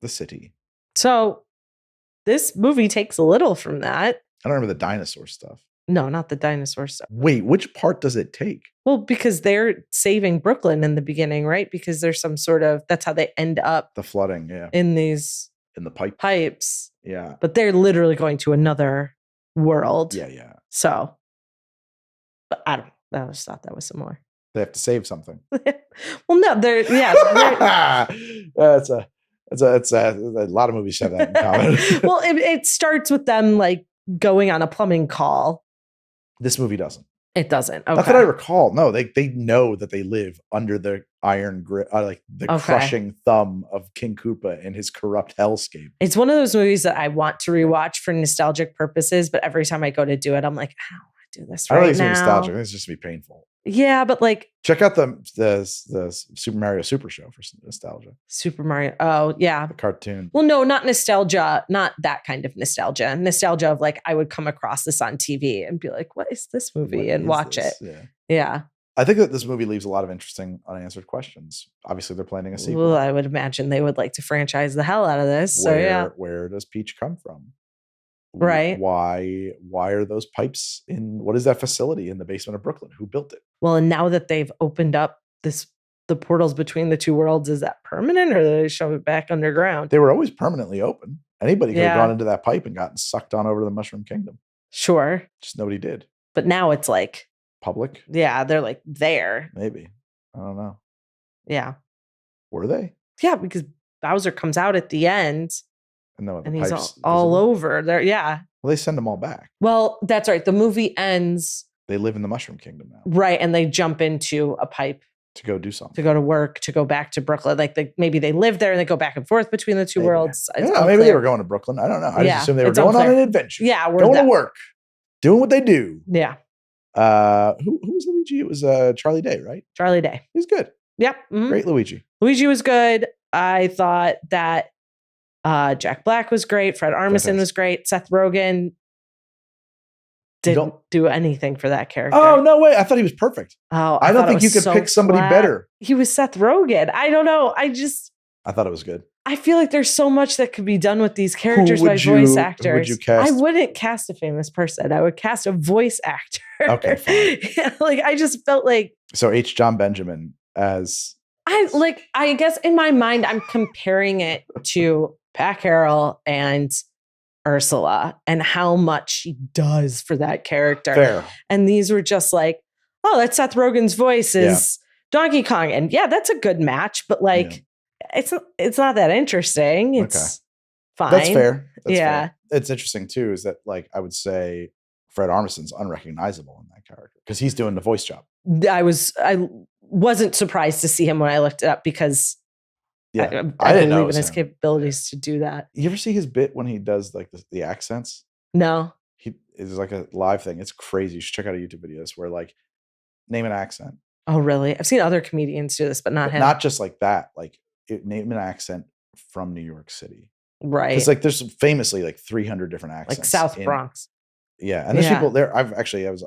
the city. So this movie takes a little from that. I don't remember the dinosaur stuff. No, not the dinosaur stuff. Wait, which part does it take? Well, because they're saving Brooklyn in the beginning, right? Because there's some sort of, that's how they end up. The flooding, yeah. In the pipes. Yeah. But they're literally going to another world. Yeah. So, but I don't know. I just thought that was similar. They have to save something. Well, no, they're it's a lot of movies have that in common. Well, it starts with them like going on a plumbing call. This movie doesn't. It doesn't. Okay. Not that I recall. No, they know that they live under the iron grip, like the crushing thumb of King Koopa and his corrupt hellscape. It's one of those movies that I want to rewatch for nostalgic purposes, but every time I go to do it, I'm like, I don't want to do this right now. I don't think it's nostalgic. It's just to be painful. Yeah, but like check out the Super Mario Super Show for some nostalgia. Super Mario. Oh, yeah. The cartoon. Well, no, not nostalgia. Not that kind of nostalgia. Nostalgia of like, I would come across this on TV and be like, what is this movie? And watch it. Yeah. Yeah. I think that this movie leaves a lot of interesting unanswered questions. Obviously, they're planning a sequel. Well, I would imagine they would like to franchise the hell out of this. So yeah. Where does Peach come from? Right. Why are those pipes in, what is that facility in the basement of Brooklyn? Who built it? Well, and now that they've opened up the portals between the two worlds, is that permanent or do they shove it back underground? They were always permanently open. Anybody could have gone into that pipe and gotten sucked on over to the Mushroom Kingdom. Sure. Just nobody did. But now it's like public. Yeah, they're like there. Maybe. I don't know. Yeah. Were they? Yeah, because Bowser comes out at the end. And he's all over there. Yeah. Well, they send them all back. Well, that's right. The movie ends. They live in the Mushroom Kingdom now. Right. And they jump into a pipe. To go do something. To go to work, to go back to Brooklyn. Like maybe they live there and they go back and forth between the two worlds. Maybe they were going to Brooklyn. I don't know. I just assume they were going on an adventure. Yeah. Going to work. Doing what they do. Yeah. Who was Luigi? It was Charlie Day, right? Charlie Day. He was good. Yep. Mm-hmm. Great Luigi. Luigi was good. I thought that Jack Black was great. Fred Armisen was great. Seth Rogen didn't do anything for that character. Oh, no way. I thought he was perfect. Oh, I don't think you could pick somebody better. He was Seth Rogen. I don't know. I thought it was good. I feel like there's so much that could be done with these characters by voice actors. Who would you cast? I wouldn't cast a famous person. I would cast a voice actor. Okay, fine. Yeah, like I just felt like so H. John Benjamin as I guess in my mind I'm comparing it to Pat Carroll and Ursula and how much she does for that character. Fair. And these were just like, oh, that's Seth Rogen's voice is Donkey Kong. And yeah, that's a good match, but like it's not that interesting. It's fine. That's fair. That's fair. It's interesting too, is that like I would say Fred Armisen's unrecognizable in that character because he's doing the voice job. I wasn't surprised to see him when I looked it up because I didn't believe in his capabilities to do that. You ever see his bit when he does like the accents? No. It's like a live thing. It's crazy. You should check out a YouTube video where like name an accent. Oh, really? I've seen other comedians do this, but not him. Not just like that. Like name an accent from New York City. Right. It's like there's famously like 300 different accents. Like South Bronx. Yeah. And there's people there. I was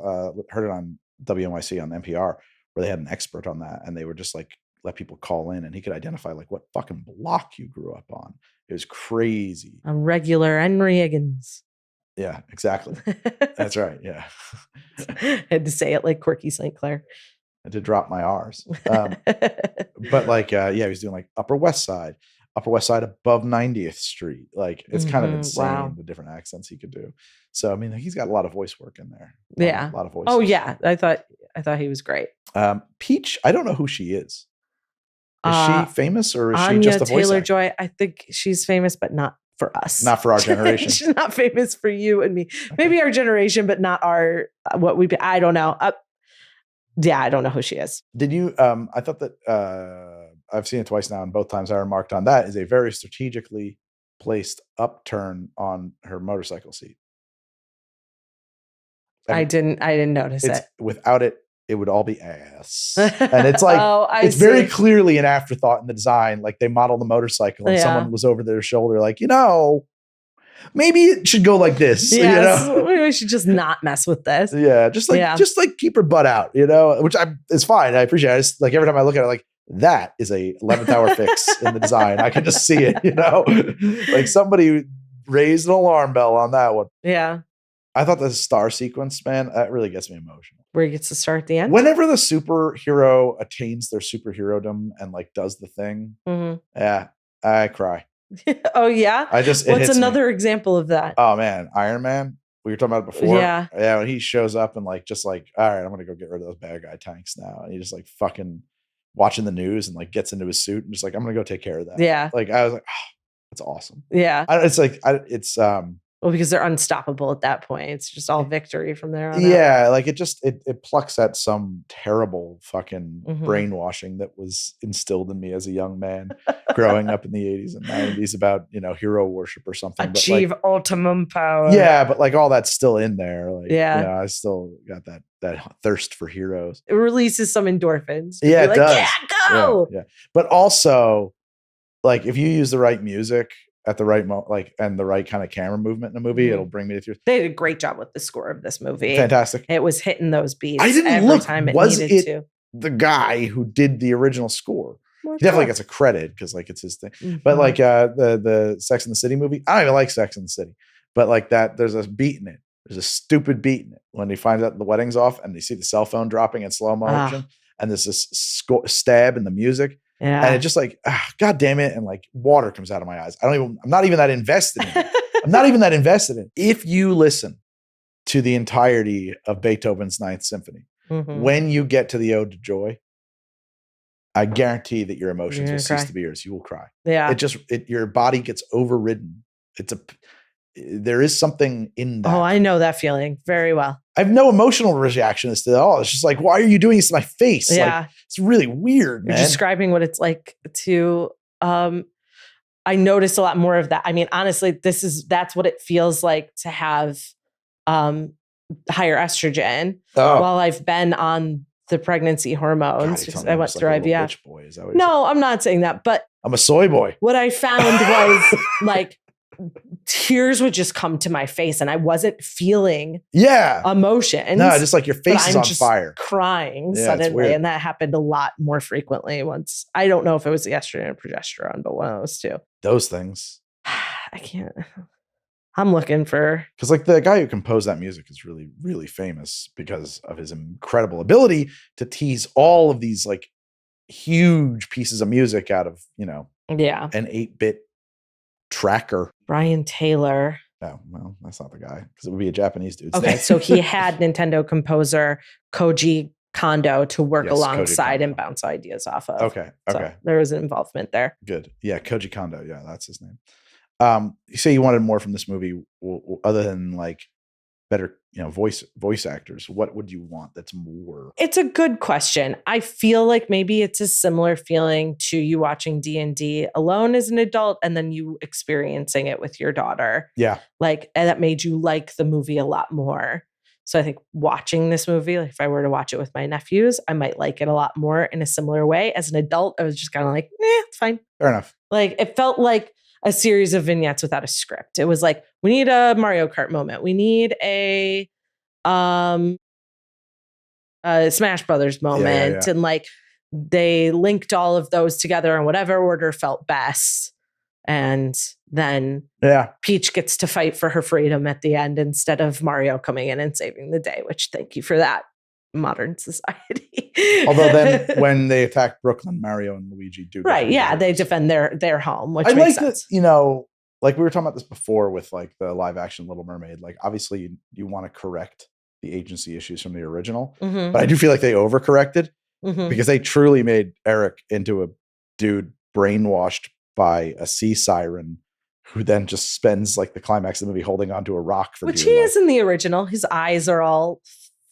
heard it on WNYC on NPR where they had an expert on that and they were just like, let people call in and he could identify like what fucking block you grew up on. It was crazy. A regular Henry Higgins. Yeah, exactly. That's right. Yeah. I had to say it like Quirky St. Clair. I did drop my R's. But like, he was doing like Upper West Side above 90th Street. Like it's kind of insane the different accents he could do. So, I mean, he's got a lot of voice work in there. Yeah. A lot of voice. Oh yeah. I thought he was great. Peach, I don't know who she is. Is she famous or is Anya she just a voice Taylor-Joy? I think she's famous, but not for us. Not for our generation. She's not famous for you and me. Okay. Maybe our generation, but not our I don't know. I don't know who she is. Did you? I thought that I've seen it twice now, and both times I remarked on that is a very strategically placed upturn on her motorcycle seat. I didn't notice it. Without it, it would all be ass. And it's like, it's very clearly an afterthought in the design. Like they modeled the motorcycle and someone was over their shoulder like, maybe it should go like this. Yes, maybe we should just not mess with this. Yeah. Just like keep her butt out, which is fine. I appreciate it. I just, like every time I look at it, like that is a 11th hour fix in the design. I can just see it, like somebody raised an alarm bell on that one. Yeah. I thought the star sequence, man, that really gets me emotional. Where he gets to start at the end? Whenever the superhero attains their superherodom and like does the thing, yeah, I cry. Oh yeah? What's another example of that? Oh man, Iron Man. We were talking about it before. Yeah. Yeah, when he shows up and like just like, all right, I'm gonna go get rid of those bad guy tanks now. And he just like fucking watching the news and like gets into his suit and just like, I'm gonna go take care of that. Yeah. Like I was like, oh, that's awesome. Yeah. It's Well, because they're unstoppable at that point. It's just all victory from there on out. Yeah, like it plucks at some terrible fucking brainwashing that was instilled in me as a young man growing up in the 80s and 90s about, hero worship or something. Achieve ultimum power. Yeah, but like all that's still in there. Like, I still got that thirst for heroes. It releases some endorphins. Yeah, it does. Yeah, go. Yeah. But also, like, if you use the right music at the right moment, like, and the right kind of camera movement in a movie, it'll bring me to tears. They did a great job with the score of this movie. Fantastic. It was hitting those beats. I didn't every look. time it was needed it to. The guy who did the original score? He definitely gets a credit because like it's his thing. But like the Sex and the City movie, I don't even like Sex and the City. But like that, there's a beat in it. There's a stupid beat in it when he finds out the wedding's off and they see the cell phone dropping in slow motion and there's this stab in the music. Yeah. And it just like, God damn it. And like water comes out of my eyes. I'm not even that invested in it. I'm not even that invested in it. If you listen to the entirety of Beethoven's Ninth Symphony, when you get to the Ode to Joy, I guarantee that your emotions will cease to be yours. You will cry. Yeah. Your body gets overridden. There is something in that. Oh, I know that feeling very well. I have no emotional reaction to this at all. It's just like, why are you doing this to my face? Yeah. Like, it's really weird, man. You're describing what it's like to, I noticed a lot more of that. I mean, honestly, that's what it feels like to have higher estrogen while I've been on the pregnancy hormones. God, I went through IVF. Bitch boy. Is that what no, I'm not saying that, but I'm a soy boy. What I found was like tears would just come to my face and I wasn't feeling emotions. No, just like your face is on fire. Crying suddenly. And that happened a lot more frequently once. I don't know if it was the estrogen or progesterone, but one of those two. Those things. I can't. I'm looking for. Because like the guy who composed that music is really, really famous because of his incredible ability to tease all of these like huge pieces of music out of, an 8-bit tracker. Brian Taylor. Oh, well, that's not the guy because it would be a Japanese dude. Okay, so he had Nintendo composer Koji Kondo to work alongside and bounce ideas off of. Okay. So there was an involvement there. Good. Yeah, Koji Kondo. Yeah, that's his name. You say you wanted more from this movie other than like better, voice actors. What would you want that's more? It's a good question. I feel like maybe it's a similar feeling to you watching D&D alone as an adult and then you experiencing it with your daughter. Yeah. Like, and that made you like the movie a lot more. So I think watching this movie, like if I were to watch it with my nephews, I might like it a lot more in a similar way. As an adult, I was just kind of like, it's fine. Fair enough. Like it felt like a series of vignettes without a script. It was like, we need a Mario Kart moment. We need a Smash Brothers moment. And like they linked all of those together in whatever order felt best. And then Peach gets to fight for her freedom at the end instead of Mario coming in and saving the day, which thank you for that, modern society. Although then when they attack Brooklyn, Mario and Luigi do. Right. Yeah. They defend their home, which makes makes sense. Like we were talking about this before with like the live action Little Mermaid, like obviously you want to correct the agency issues from the original, but I do feel like they overcorrected because they truly made Eric into a dude brainwashed by a sea siren who then just spends like the climax of the movie holding onto a rock for which he is in the original. His eyes are all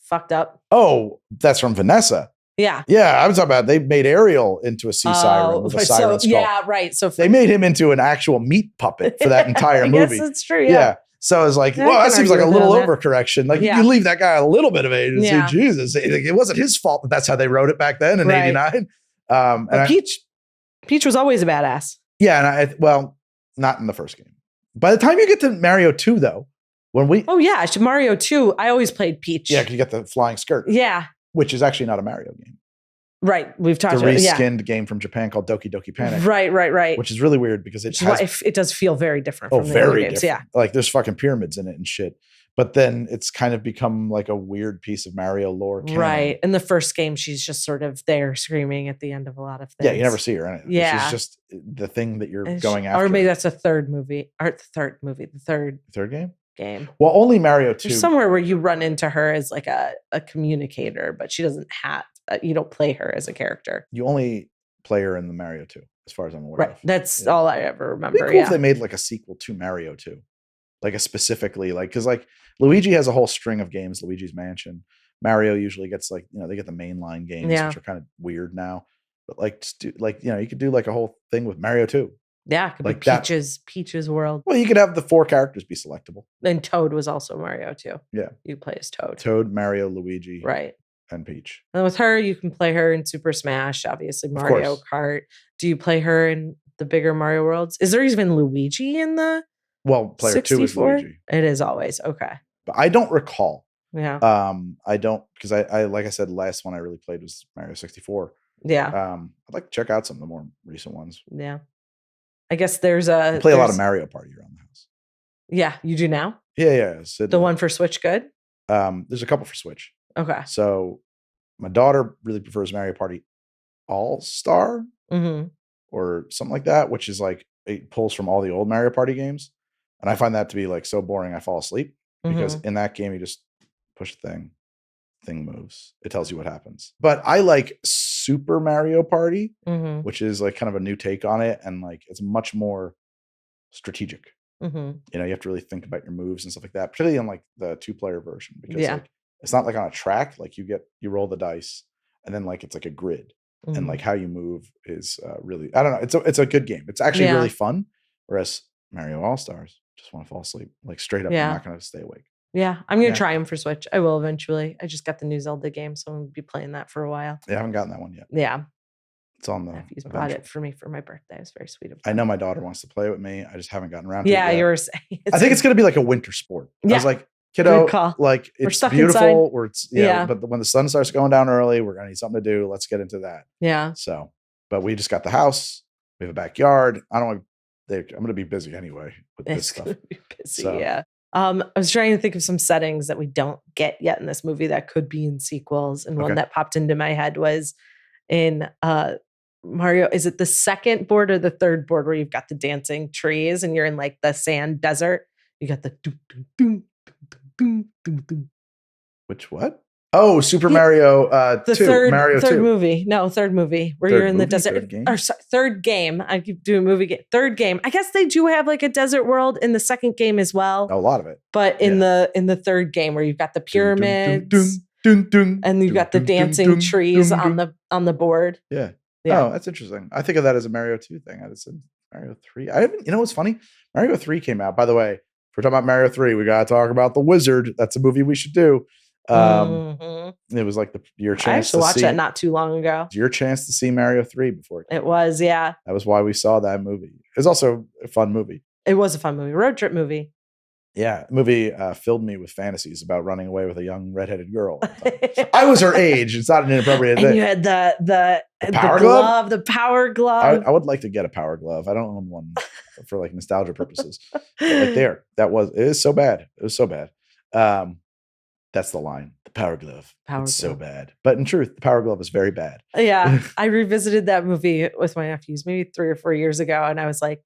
fucked up. Oh, that's from Vanessa. Yeah. Yeah, I was talking about they made Ariel into a sea siren with a siren skull. Yeah, right. So they made him into an actual meat puppet for that entire movie. Yes, that's true. Yeah. So I was like, well, that seems like a little overcorrection. Like you leave that guy a little bit of agency. Yeah. Jesus, it wasn't his fault that that's how they wrote it back then in '89. And Peach was always a badass. Yeah, and not in the first game. By the time you get to Mario 2, though, Mario 2, I always played Peach. Yeah, because you get the flying skirt. Yeah. Which is actually not a Mario game. Right. We've talked about it. It's a reskinned game from Japan called Doki Doki Panic. Right. Which is really weird because it does feel very different from the very games. Different. Yeah. Like there's fucking pyramids in it and shit. But then it's kind of become like a weird piece of Mario lore. Canon. Right. In the first game, she's just sort of there screaming at the end of a lot of things. Yeah, you never see her in it. Yeah. She's just the thing that you're going after. Or maybe that's a third movie. Or the third game. Well, only Mario 2. There's somewhere where you run into her as like a communicator, but she doesn't have, you don't play her as a character. You only play her in the Mario 2, as far as I'm aware. Right. That's all I ever remember. It'd be cool if they made like a sequel to Mario 2. like a specifically like because like Luigi has a whole string of games. Luigi's Mansion, Mario usually gets like they get the mainline games, which are kind of weird now. But like just do like you could do like a whole thing with Mario 2. Yeah, it could like be Peach's World. Well, you could have the 4 characters be selectable. And Toad was also Mario too. Yeah, you play as Toad. Toad, Mario, Luigi, right, and Peach. And with her, you can play her in Super Smash, obviously Mario Kart. Do you play her in the bigger Mario worlds? Is there even Luigi in the? Well, player 64? 2 is Luigi. It is always okay. But I don't recall. Yeah. I don't because I like I said, last one I really played was Mario 64. Yeah. I'd like to check out some of the more recent ones. Yeah. I guess there's a play a lot of Mario Party around the house. Yeah, you do now? Yeah. The one for Switch good? There's a couple for Switch. Okay. So my daughter really prefers Mario Party All-Star or something like that, which is like it pulls from all the old Mario Party games. And I find that to be like so boring I fall asleep because in that game you just push the thing moves. It tells you what happens. But I like Super Mario Party, which is like kind of a new take on it, and like it's much more strategic. You have to really think about your moves and stuff like that, particularly in like the 2-player version, because like it's not like on a track. Like you roll the dice, and then like it's like a grid, and like how you move is really, I don't know. It's a good game. It's actually really fun. Whereas Mario All Stars, just want to fall asleep, like straight up. I'm not going to stay awake. Yeah, I'm going to try them for Switch. I will eventually. I just got the new Zelda game, so I'm going to be playing that for a while. Yeah, I haven't gotten that one yet. Yeah. It's on the nephew's bought it for me for my birthday. It was very sweet of them. I know my daughter wants to play with me. I just haven't gotten around to it yet. You were saying. I think it's going to be like a winter sport. I was like, kiddo, like it's beautiful where it's, but when the sun starts going down early, we're going to need something to do. Let's get into that. Yeah. So, but we just got the house. We have a backyard. I'm going to be busy anyway with this stuff. Be busy, yeah. I was trying to think of some settings that we don't get yet in this movie that could be in sequels. And one that popped into my head was in Mario. Is it the second board or the third board where you've got the dancing trees and you're in like the sand desert? You got the doom, doom, doom, doom, doom, doom, doom. Which what? Oh, Super Mario the 2. Third 2. movie. No, third movie where you're in the desert. Third game. I keep doing movie game. Third game. I guess they do have like a desert world in the second game as well. A lot of it. But in the third game where you've got the pyramids and you've got the dancing trees on the board. Yeah. Oh, that's interesting. I think of that as a Mario 2 thing. I just said Mario 3. I haven't, what's funny? Mario 3 came out. By the way, if we're talking about Mario 3, we got to talk about The Wizard. That's a movie we should do. It was like your chance. I actually watched that not too long ago. Your chance to see Mario 3 before it was, yeah. That was why we saw that movie. It was also a fun movie. It was a fun movie, road trip movie. Yeah, the movie filled me with fantasies about running away with a young redheaded girl. I was her age. It's not an inappropriate thing. And you had the power glove, the power glove. I would like to get a power glove. I don't own one for like nostalgia purposes. But like it is so bad. It was so bad. That's the line. The power glove. It's so bad. But in truth, the power glove is very bad. Yeah. I revisited that movie with my nephews maybe 3 or 4 years ago. And I was like,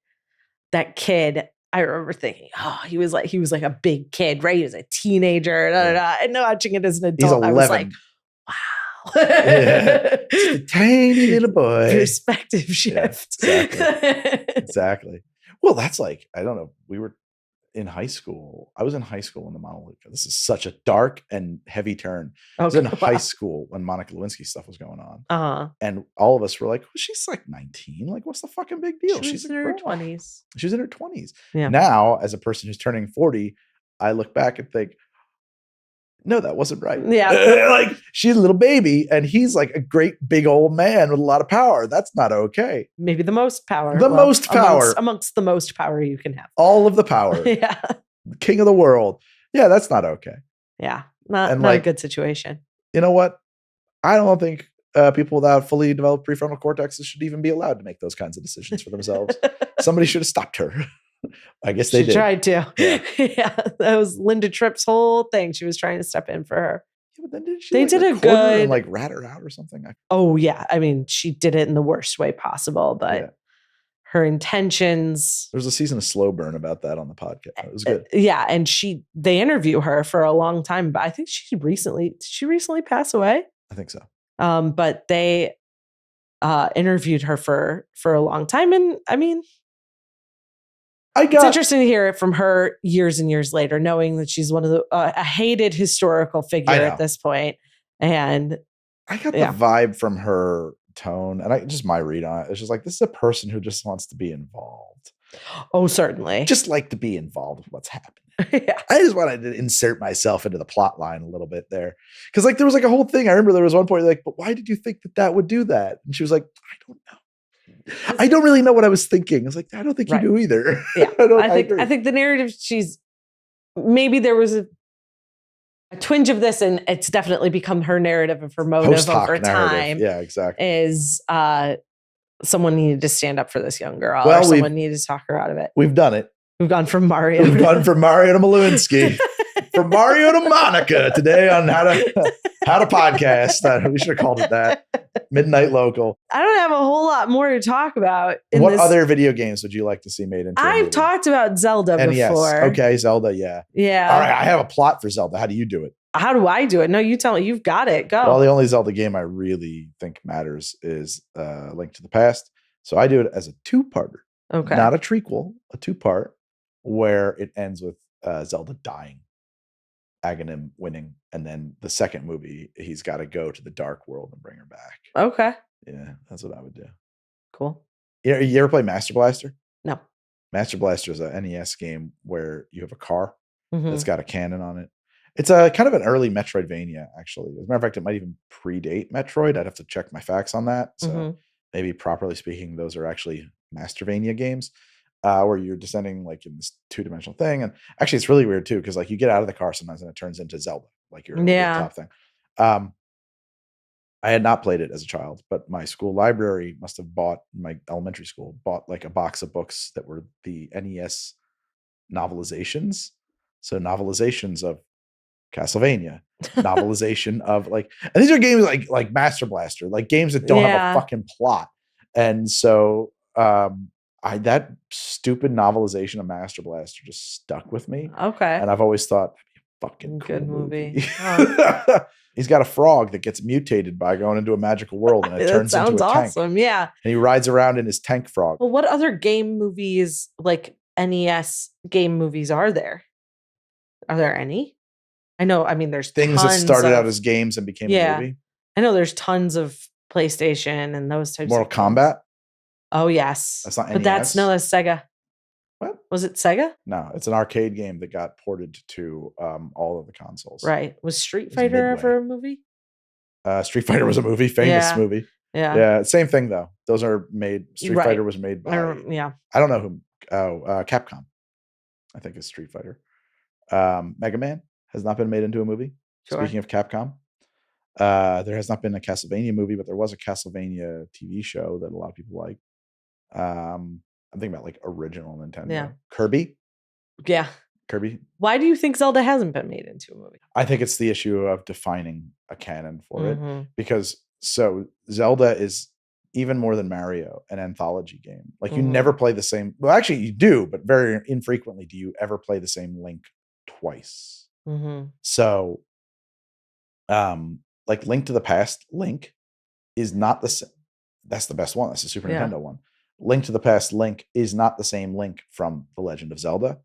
that kid, I remember thinking, he was like a big kid, right? He was a teenager. And watching it as an adult, I was like, wow. Just a tiny little boy. Perspective shift. Yeah, exactly. Well, that's like, I don't know. We were in high school. I was in high school when the Monica. This is such a dark and heavy turn. I was in high school when Monica Lewinsky stuff was going on. And all of us were like, well, she's like 19. Like, what's the fucking big deal? She's in her 20s. She's in her 20s. Yeah. Now, as a person who's turning 40, I look back and think, no, that wasn't right. Yeah. Like, she's a little baby and he's like a great big old man with a lot of power. That's not okay. Maybe the most power. Most power. Amongst the most power you can have. All of the power. Yeah. King of the world. Yeah, that's not okay. Yeah. Not a good situation. You know what? I don't think people without fully developed prefrontal cortexes should even be allowed to make those kinds of decisions for themselves. Somebody should have stopped her. I guess they did. She tried to. Yeah. That was Linda Tripp's whole thing. She was trying to step in for her. Yeah, but then did she? They did a good and like rat her out or something. Oh yeah, I mean, she did it in the worst way possible, but her intentions. There was a season of Slow Burn about that on the podcast. It was good. Yeah, and they interview her for a long time, but I think she recently pass away. I think so. But they interviewed her for a long time, and I mean, It's interesting to hear it from her years and years later, knowing that she's one of the a hated historical figure at this point. And I got the vibe from her tone, and just my read on it. It's just like, this is a person who just wants to be involved. Oh, certainly. Just like to be involved with what's happening. I just wanted to insert myself into the plot line a little bit there. Because like there was like a whole thing. I remember there was one point like, but why did you think that would do that? And she was like, I don't know. I don't really know what I was thinking. I was like, I don't think you do either. Yeah. I think the narrative, maybe there was a twinge of this, and it's definitely become her narrative of her motive over time. Yeah, exactly. Is someone needed to stand up for this young girl, or someone needed to talk her out of it. We've done it. We've gone from Mario. We've gone from Mario to Malinsky. From Mario to Monica today on how to podcast. We should have called it that. Midnight Local. I don't have a whole lot more to talk about. What other video games would you like to see made into? I've talked about Zelda before. Okay, Zelda. Yeah. Yeah. All right. I have a plot for Zelda. How do you do it? How do I do it? No, you tell me. You've got it. Go. Well, the only Zelda game I really think matters is Link to the Past. So I do it as a two-parter. Okay. Not a trequel, a two-part, where it ends with Zelda dying, Aghanim winning, and then the second movie, he's got to go to the Dark World and bring her back. Okay. Yeah, that's what I would do. Cool. You ever play Master Blaster? No. Master Blaster is a NES game where you have a car that's got a cannon on it. It's a kind of an early Metroidvania, actually. As a matter of fact, it might even predate Metroid. I'd have to check my facts on that. So maybe properly speaking, those are actually Mastervania games. Where you're descending like in this two-dimensional thing. And actually it's really weird too, because like you get out of the car sometimes and it turns into Zelda, like your top thing. I had not played it as a child, but my school library my elementary school bought like a box of books that were the NES novelizations. So novelizations of Castlevania, novelization of like, and these are games like Master Blaster, like games that don't have a fucking plot. And so that stupid novelization of Master Blaster just stuck with me. Okay. And I've always thought, fucking good cool movie. He's got a frog that gets mutated by going into a magical world and it turns into a tank. Awesome. Yeah. And he rides around in his tank frog. Well, what other game movies, like NES game movies, are there? Are there any? I know. I mean, there's things that started out as games and became a movie. I know there's tons of PlayStation and those types Mortal of Kombat? Oh, yes. That's not NES. But that's Sega. What? Was it Sega? No, it's an arcade game that got ported to all of the consoles. Right. Was Street Fighter ever a movie? Street Fighter was a movie, famous movie. Yeah. Yeah. Same thing though. Those are made. Street Fighter was made by. I don't know who. Capcom. I think it's Street Fighter. Mega Man has not been made into a movie. Sure. Speaking of Capcom, there has not been a Castlevania movie, but there was a Castlevania TV show that a lot of people like. I'm thinking about like original Nintendo. Yeah. Kirby. Yeah. Kirby. Why do you think Zelda hasn't been made into a movie? I think it's the issue of defining a canon for it. Because Zelda is even more than Mario, an anthology game. Like you never play the same. Well, actually you do, but very infrequently do you ever play the same Link twice. So, like Link to the Past, Link is not the same. That's the best one. That's the Super Nintendo one. Link to the Past, Link is not the same Link from The Legend of Zelda,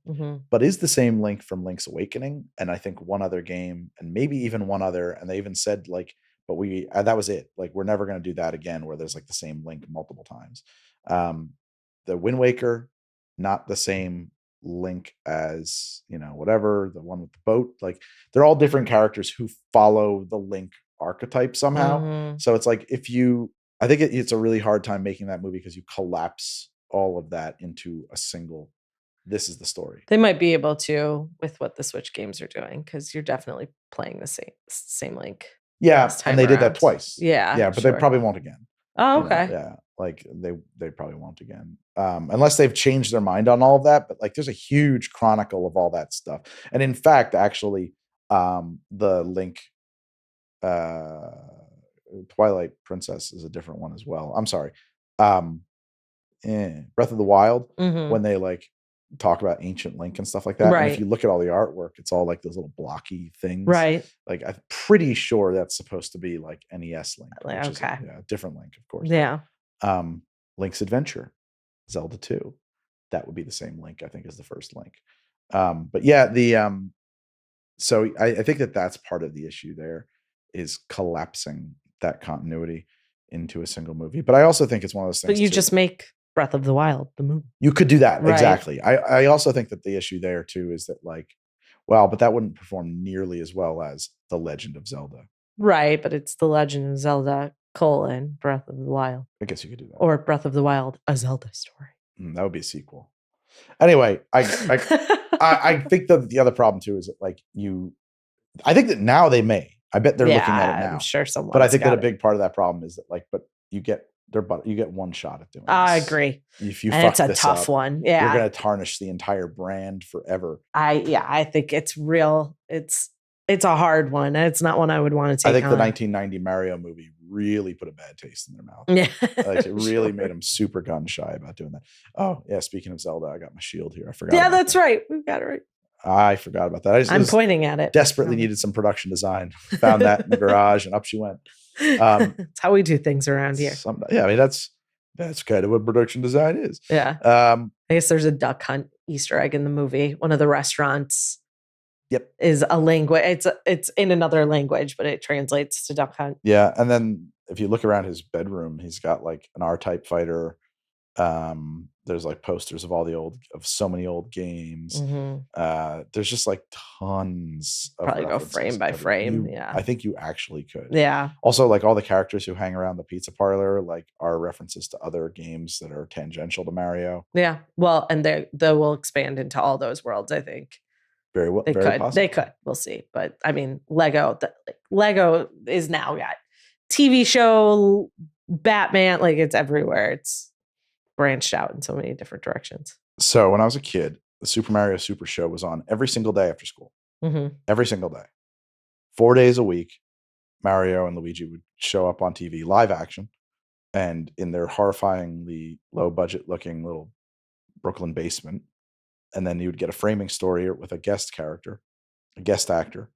but is the same Link from Link's Awakening. And I think one other game, and maybe even one other. And they even said like, but that was it. Like, we're never going to do that again, where there's like the same Link multiple times. The Wind Waker, not the same Link as, whatever, the one with the boat. Like, they're all different characters who follow the Link archetype somehow. So it's like, I think it's a really hard time making that movie because you collapse all of that into a single, this is the story. They might be able to with what the Switch games are doing, because you're definitely playing the same Link. Yeah, and they did that twice. Yeah, but they probably won't again. Oh, okay. Yeah, like they probably won't again, unless they've changed their mind on all of that. But like, there's a huge chronicle of all that stuff. And in fact, actually, the Link, Twilight Princess is a different one as well. I'm sorry. Breath of the Wild, when they like talk about ancient Link and stuff like that. Right. And if you look at all the artwork, it's all like those little blocky things. Right. Like, I'm pretty sure that's supposed to be like NES Link. Which is a different Link, of course. Yeah. Link's Adventure, Zelda 2. that would be the same Link, I think, as the first Link. But yeah, so I think that's part of the issue there, is collapsing that continuity into a single movie. But I also think it's one of those things. But you just make Breath of the Wild the movie. You could do that. Right. Exactly. I also think that the issue there too is that, like, well, but that wouldn't perform nearly as well as The Legend of Zelda. Right, but it's The Legend of Zelda, Breath of the Wild. I guess you could do that. Or Breath of the Wild, a Zelda story. That would be a sequel. Anyway, I think that the other problem too is that, like, I think that now they may. I bet they're looking at it now. I'm sure someone. But I think that a big part of that problem is that, like, but you get one shot at doing this. I agree. If you and fuck it's a this tough up, one. Yeah. You're going to tarnish the entire brand forever. I think it's real. It's a hard one. It's not one I would want to take. I think the 1990 Mario movie really put a bad taste in their mouth. Yeah. Like, it really made them super gun shy about doing that. Oh, yeah. Speaking of Zelda, I got my shield here. I forgot. Yeah, that's right. We've got it right. I forgot about that. I'm pointing at it. Desperately needed some production design. Found that in the garage, and up she went. That's how we do things around here. I mean, that's kind of what production design is. Yeah. I guess there's a duck hunt Easter egg in the movie. One of the restaurants. Yep. Is a language. It's in another language, but it translates to duck hunt. Yeah, and then if you look around his bedroom, he's got like an R-Type fighter. There's like posters of so many old games. Mm-hmm. There's just like tons of probably go frame by frame. I think you actually could. Yeah. Also, like, all the characters who hang around the pizza parlor, like, are references to other games that are tangential to Mario. Yeah. Well, and they will expand into all those worlds, I think. Very well. They could. We'll see. But I mean, Lego is now got TV show, Batman, like, it's everywhere. It's branched out in so many different directions. So when I was a kid, the Super Mario Super Show was on every single day after school. Mm-hmm. Every single day. 4 days a week, Mario and Luigi would show up on TV, live action, and in their horrifyingly low budget looking little Brooklyn basement. And then you would get a framing story with a guest actor, who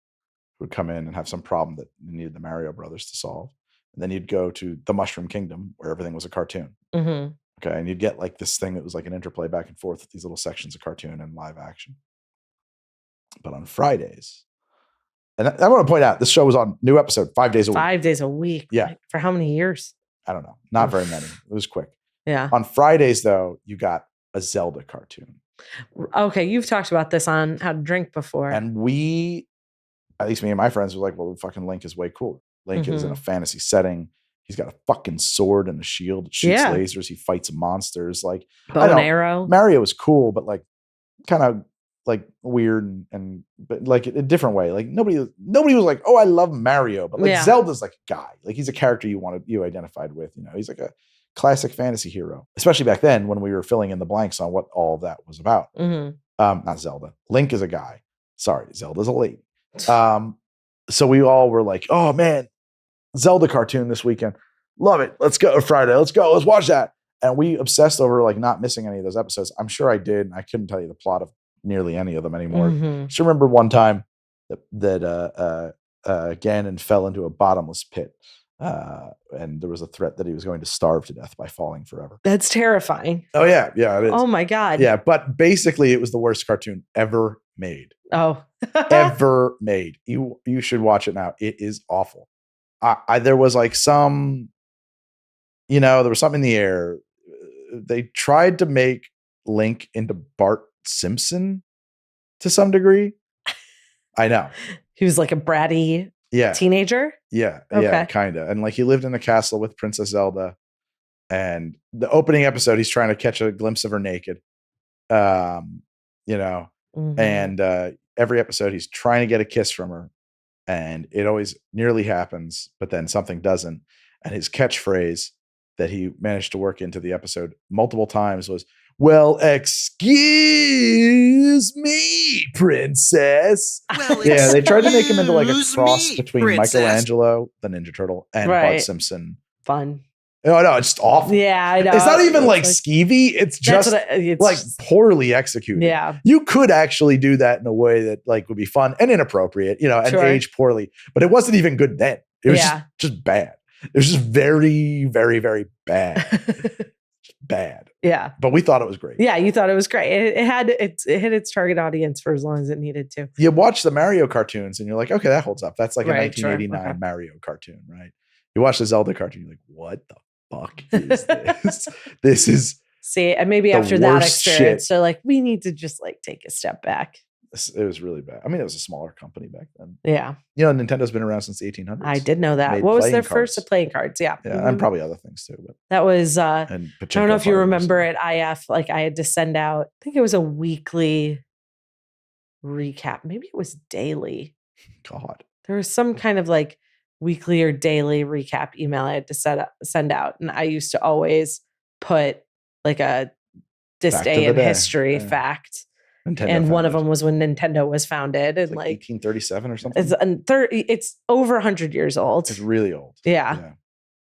would come in and have some problem that you needed the Mario Brothers to solve. And then you'd go to the Mushroom Kingdom, where everything was a cartoon. Mm-hmm. Okay, and you'd get like this thing that was like an interplay back and forth with these little sections of cartoon and live action. But on Fridays, and I want to point out, this show was on new episode 5 days a week. 5 days a week. Yeah. For how many years? I don't know. Not very many. It was quick. Yeah. On Fridays, though, you got a Zelda cartoon. Okay, you've talked about this on How to Drink before. And at least me and my friends, were like, well, fucking Link is way cooler. Link is in a fantasy setting. He's got a fucking sword and a shield that shoots lasers. He fights monsters. Like, bow and arrow. Mario is cool, but like kind of like weird and but like a different way. Like nobody was like, oh, I love Mario, but like Zelda's like a guy. Like, he's a character you identified with. You know, he's like a classic fantasy hero, especially back then when we were filling in the blanks on what all of that was about. Mm-hmm. Not Zelda. Link is a guy. Sorry, Zelda's a lady. So we all were like, oh man, Zelda cartoon this weekend. Love it. Let's go Friday. Let's go. Let's watch that. And we obsessed over like not missing any of those episodes. I'm sure I did. And I couldn't tell you the plot of nearly any of them anymore. Mm-hmm. Just remember one time that Ganon fell into a bottomless pit. And there was a threat that he was going to starve to death by falling forever. That's terrifying. Oh yeah. Yeah, it is. Oh my God. Yeah. But basically it was the worst cartoon ever made. Oh. Ever made. You should watch it now. It is awful. There was like some, there was something in the air. They tried to make Link into Bart Simpson to some degree. I know. He was like a bratty teenager? Yeah. Okay. Yeah, kind of. And like he lived in a castle with Princess Zelda. And the opening episode, he's trying to catch a glimpse of her naked. Mm-hmm. And every episode he's trying to get a kiss from her. And it always nearly happens, but then something doesn't. And his catchphrase that he managed to work into the episode multiple times was, well, excuse me, princess. Well, yeah, they tried to make him into like a cross me, between princess. Michelangelo, the Ninja Turtle, and Bart Simpson. Fun. No, it's just awful. Yeah, I know. It's not even like skeevy. It's just like poorly executed. Yeah. You could actually do that in a way that like would be fun and inappropriate, and age poorly. But it wasn't even good then. It was just bad. It was just very, very, very bad. bad. Yeah. But we thought it was great. Yeah, you thought it was great. It hit its target audience for as long as it needed to. You watch the Mario cartoons and you're like, okay, that holds up. That's like a Right, 1989 sure, okay. Mario cartoon, right? You watch the Zelda cartoon, you're like, what the fuck is this? This is See, and maybe the after that worst experience, shit. so like we need to just like take a step back. It was really bad. I mean, it was a smaller company back then. Yeah. You know, Nintendo's been around since the 1800s. I did know that. Made What was playing their cards. first? Playing cards, yeah. Yeah, and probably other things too. But that was and I don't know if you Pachinko remember parties. at IF, like I had to send out, I think it was a weekly recap. Maybe it was daily. God. There was some kind of like weekly or daily recap email I had to send out. And I used to always put like a this Fact day of the in day. history Yeah. fact. Nintendo And one of founded. them was when Nintendo was founded. And It's like 1837 or something. it's over 100 years old. It's really old. Yeah.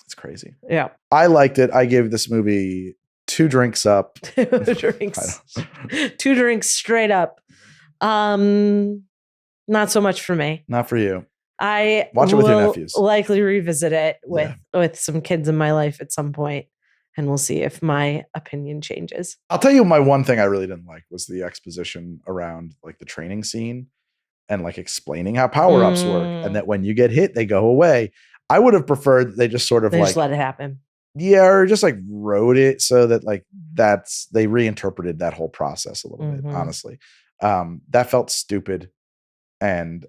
It's crazy. Yeah. I liked it. I gave this movie 2 drinks up. 2 drinks. 2 drinks straight up. Not so much for me. Not for you. I Watch it with your will nephews. likely revisit it with some kids in my life at some point, and we'll see if my opinion changes. I'll tell you my one thing I really didn't like was the exposition around like the training scene and like explaining how power-ups work and that when you get hit, they go away. I would have preferred they just sort of They like just let it happen. Yeah, or just like wrote it so that like they reinterpreted that whole process a little bit, honestly. That felt stupid and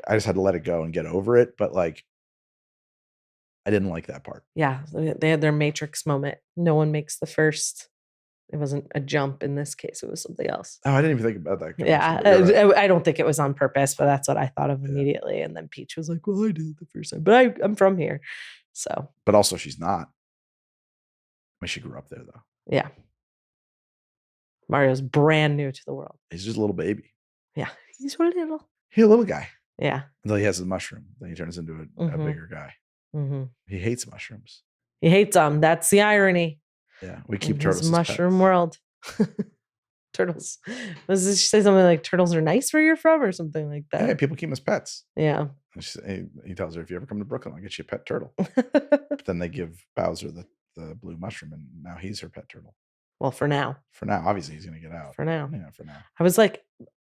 I just had to let it go and get over it. But like, I didn't like that part. Yeah, they had their Matrix moment. No one makes the first. It wasn't a jump in this case. It was something else. Oh, I didn't even think about that. Yeah, Right. I don't think it was on purpose, but that's what I thought of immediately. And then Peach was like, well, I did it the first time, but I'm from here. So. But also she's not. I mean, she grew up there though. Yeah. Mario's brand new to the world. He's just a little baby. Yeah, he's a little. He's a little guy. Yeah. Until he has the mushroom. Then he turns into a bigger guy. He hates mushrooms. He hates them. That's the irony. Yeah. We keep turtles. His mushroom world. Turtles. Does she say something like turtles are nice where you're from or something like that? Yeah, people keep them as pets. Yeah. He tells her, if you ever come to Brooklyn, I'll get you a pet turtle. But then they give Bowser the blue mushroom and now he's her pet turtle. Well, for now. For now. Obviously, he's going to get out. For now. Yeah, for now. I was like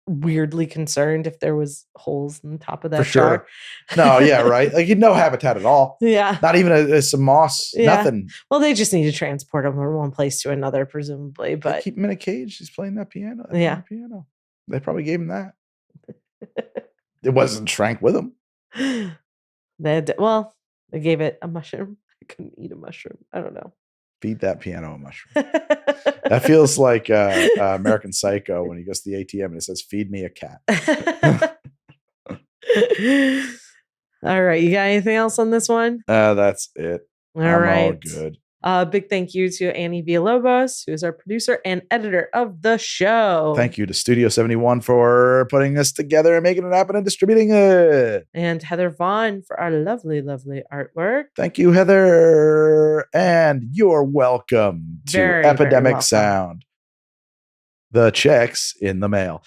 weirdly concerned if there was holes in the top of that for sure. jar. No, yeah, right. Like no habitat at all. Yeah. Not even some moss. Yeah. Nothing. Well, they just need to transport him from one place to another, presumably. But they keep him in a cage. He's playing that piano. Piano. They probably gave him that. It wasn't shrank with him. They gave it a mushroom. I couldn't eat a mushroom. I don't know. Feed that piano a mushroom. That feels like American Psycho when he goes to the ATM and it says, feed me a cat. All right. You got anything else on this one? That's it. All right. All good. Big thank you to Annie Villalobos, who is our producer and editor of the show. Thank you to Studio 71 for putting this together and making it happen and distributing it. And Heather Vaughn for our lovely, lovely artwork. Thank you, Heather. And you're welcome to Epidemic Sound. The check's in the mail.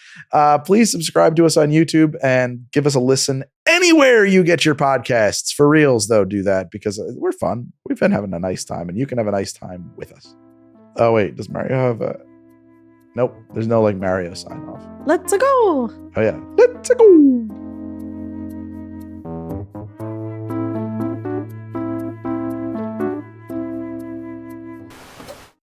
Please subscribe to us on YouTube and give us a listen anywhere you get your podcasts. For reals, though, do that because we're fun. We've been having a nice time, and you can have a nice time with us. Oh, wait. Does Mario have a... Nope. There's no, Mario sign off. Let's go. Oh, yeah. Let's go.